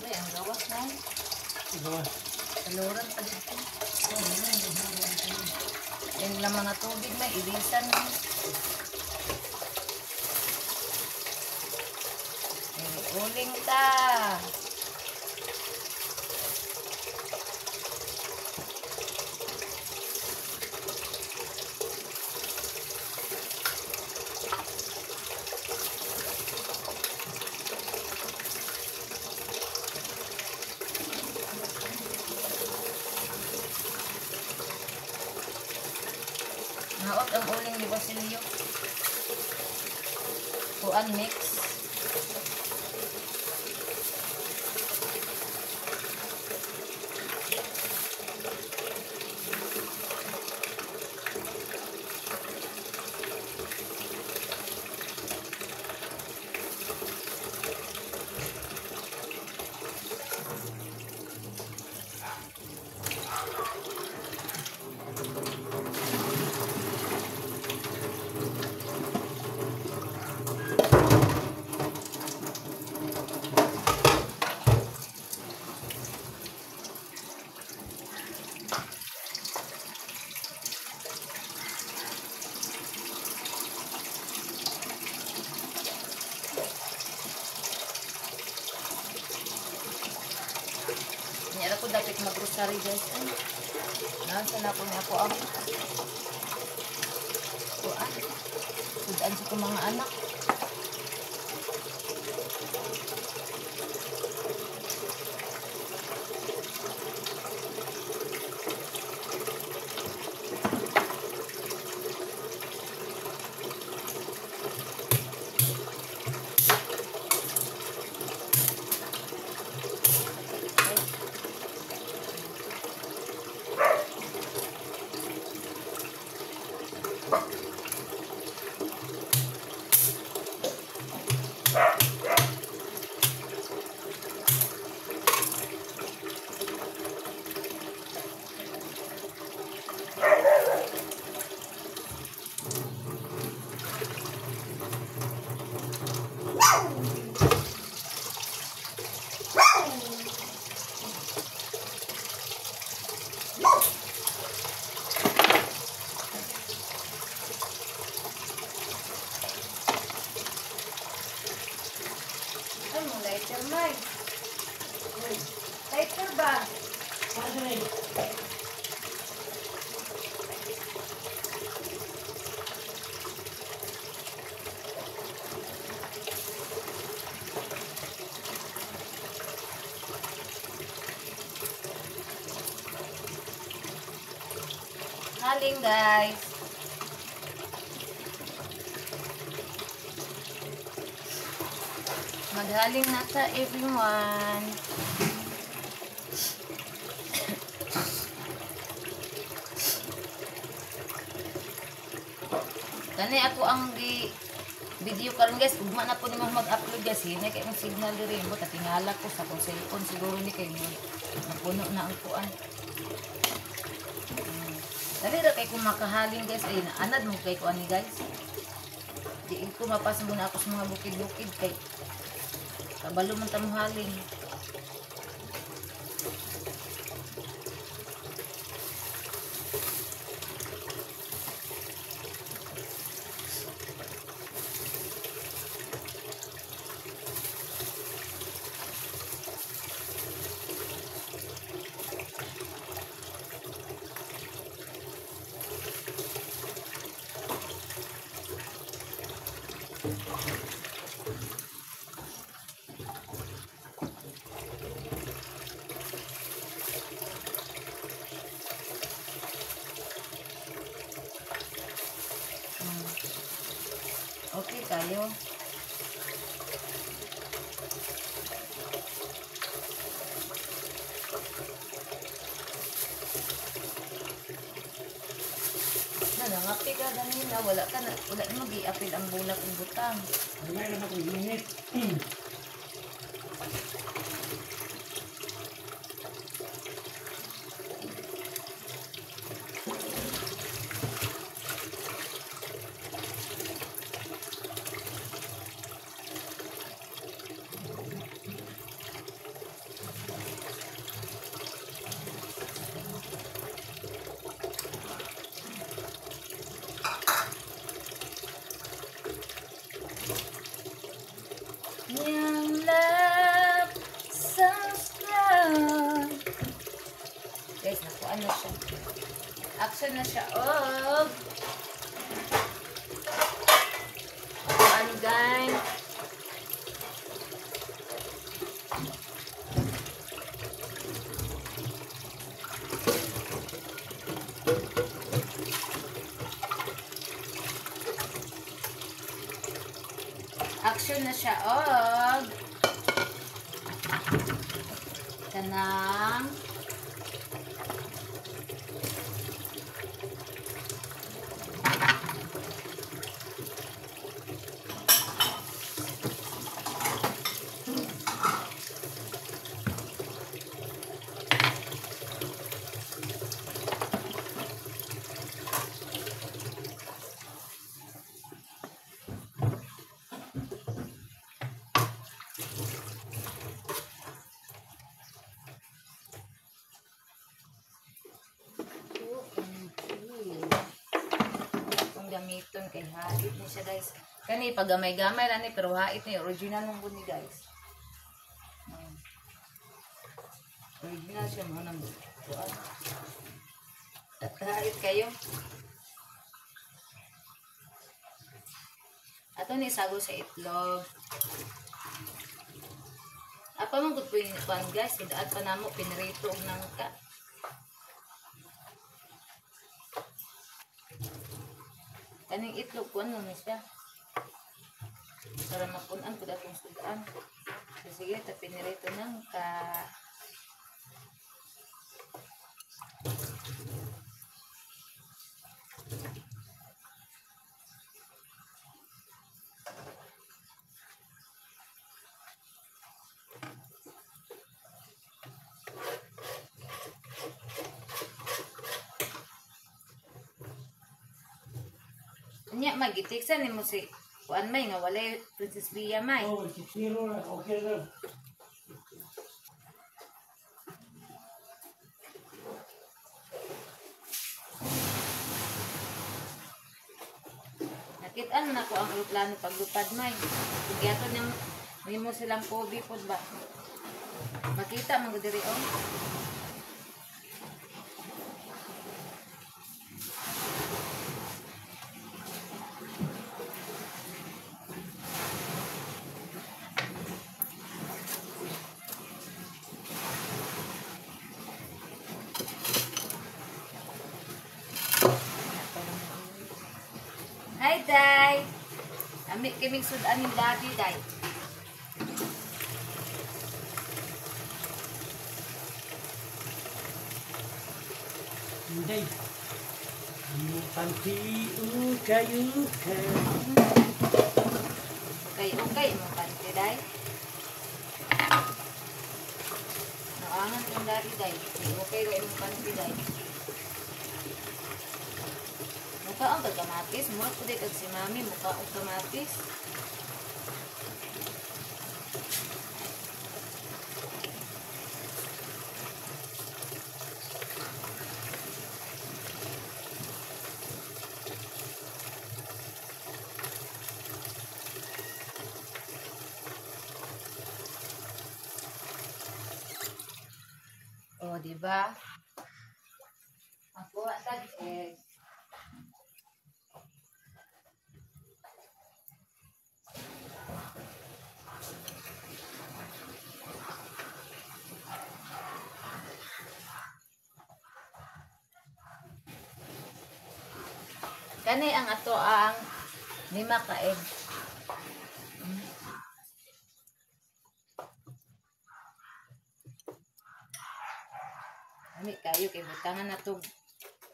Ay, ang gawas na. Taluran pa dito. Yan lang mga tubig na, ilisan na. Uling ta. Naot ang uling ni Basilio. Kuan mix. Nyara ko dapat mag-grocery guys. Nasa na po niya po ang kuan. Sudan sa kong mga anak. Ay, mo lighter man. Lighter ba? Haling guys. Maghaling na ta everyone. Kani ako ang di video karon guys, ugma na po ni mag-upload guys. Hina kay ang signal diri mo tatingala ko sa kong cellphone siguro ni kay napuno na ang kuan. Dali ra kay kung makahaling guys ay naanad mo kay kuan ni guys. Di ko mapasa muna ako sa mga bukid-bukid kay kabalo man ta mo haling. Okay kayo. Nangangapi ka ganina, wala na mag-i-apil ang bulak ng butang. Wala naman akong init. Yung love so strong. Guys, nakuha na siya. Action na siya. Oh! Nakuha ni guys. Action na siya. Og. Kanang. Gamiton kay hait ni siya guys. Kani pag gamay-gamay lang ni pero hait ni original ng buni guys. Original siya mo nang buwan. At hait kayo. Ato ni sago sa itlog. Apa man gud po yung pan guys, at panamo pinirito og nangka. Kaning itlog ko ano na siya. Para mapunan ko datong sudan. So, sige, tapinirito ng ka. Nya magitiksan nimo si kuan may nga walay Princess Bia may. Oh, 6-0 na. Okay na. Nakita na ko ang plano paglupad may. Kaya niyang mo silang Kobe pod ba. Makita man gud diri oh. Hi, Day! Amik kaming sudan ni Daddy, Day. Hindi. Panti kayo ka. Okay, mo panty, Day. Naangan yung Daddy, Day. Okay, mo panty, Day. Mukha ang kagamatis. Murag ko kag si Mami. Mukha ang kamatis. O, diba? Ako, tag egg. Kani ang ato ang 5 ka egg. Ani kayo kay butangan na to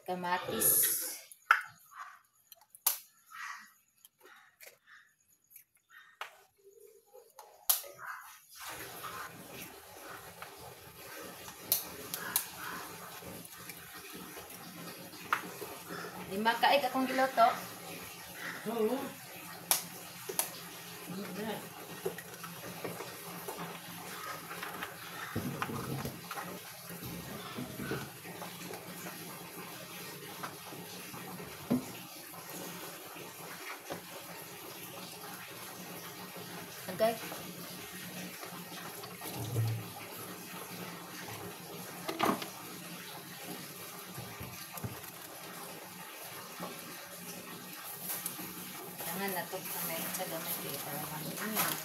kamatis. Lima ka egg akong giloto. Oo. Agay. Tangan na to kamay sa gamay kay para manunin.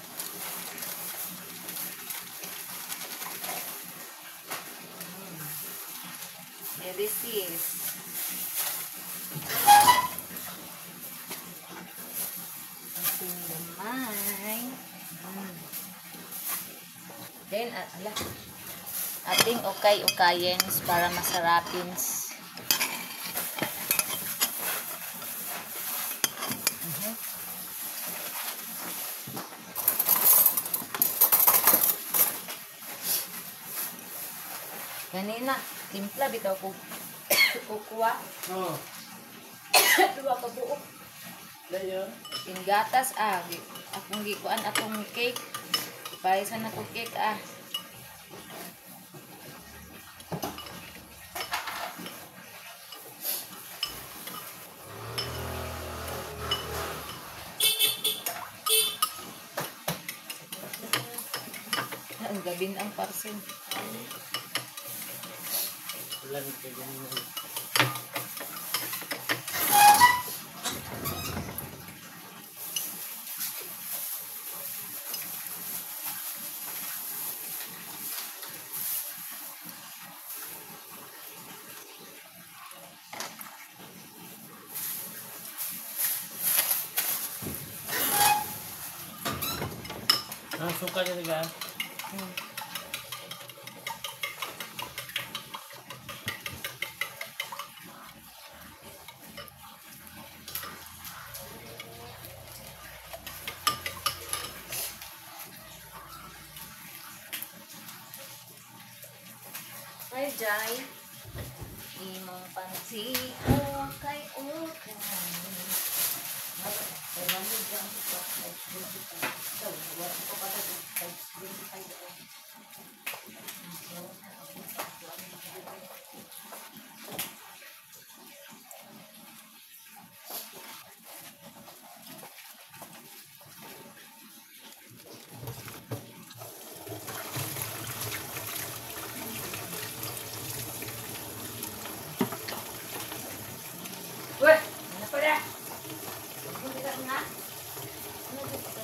There this is. Ating gamay. Then, ating ukay-ukayens para masarapins. Ganina, timpla bitaw ko kukuha. Oo. Dua ka buok. Dayo. Ingatas akong gikuan atong cake. Paisan ako cake Ang gabin ang parcel. Ulan kayo ganun. Suka niya talaga. Hi, Jai. Imong pansi kay ukay. Weh, ano pa rin? Hindi ka na. Ano ba ito?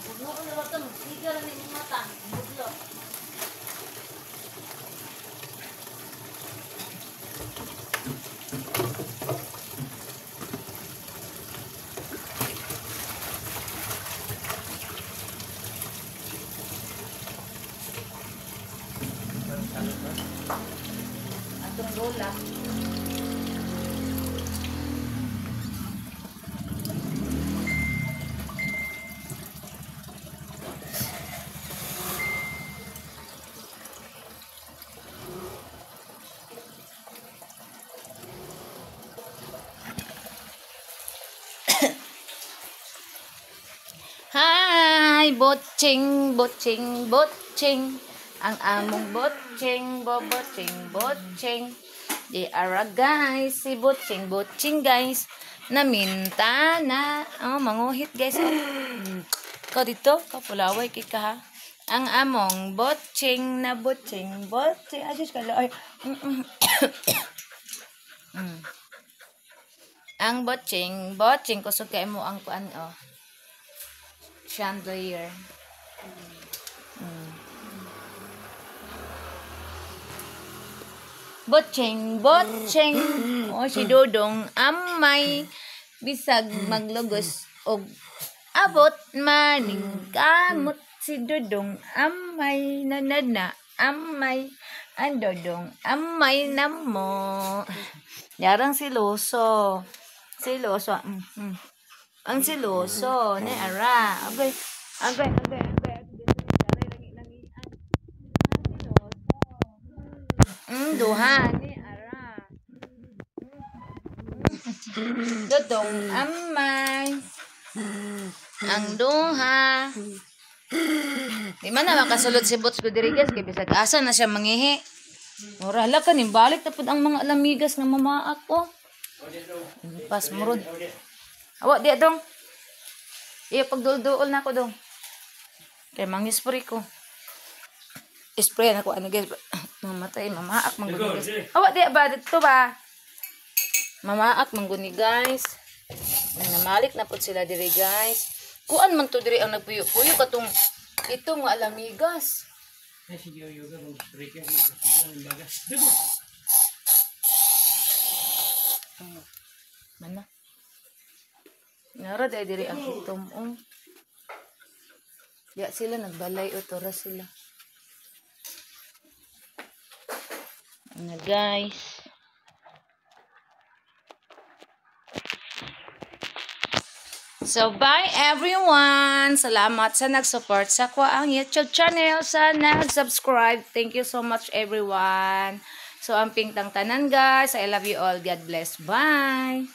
Bugno ko na ito. Magsiga lang yung mata. Buglo. Atong lola. Hi, botching, botching, botching. Ang among botching, botching. Di ara guys, si botching, guys. Naminta na. Oh, manguhit guys. Oh. Ikaw dito, kapulaway kay ka ha. Ang among botching na botching. Asus ka ay. Ang botching kusog kay mo ang kuan oh. Chandelier. Botching. si Dodong amay bisag maglugos og abot maning kamot si Dodong amay nanana amay ang Dodong amay namo. Yarang siloso. Siloso. Ang siloso ni ara. Agay. Duha ni ara. Dodong amay. Ang duha. Di man na makasulod si Bots Rodriguez kay bisag asa na siya mangihi. Ora hala ka ni balik tapod ang mga alamigas nga mamaak ko. Pas murod. Awa di dong. Iya pagdul-duol na ko dong. Kay mangispray ko. Spray na ko ano guys. Mamatay mamaak mangguni guys. Awa di ba dito ba? Mamaak mangguni guys. Namalik na pud sila diri guys. Kuan man to diri ang nagpuyo-puyo katong itong nga alamigas. Mana? Nara dahil diri ang itom. Ya sila nagbalay o tora sila. Na guys. So, bye everyone! Salamat sa nag-support sa ko ang YouTube channel. Sa nag-subscribe. Thank you so much everyone. So, ang pingtang tanan guys. I love you all. God bless. Bye!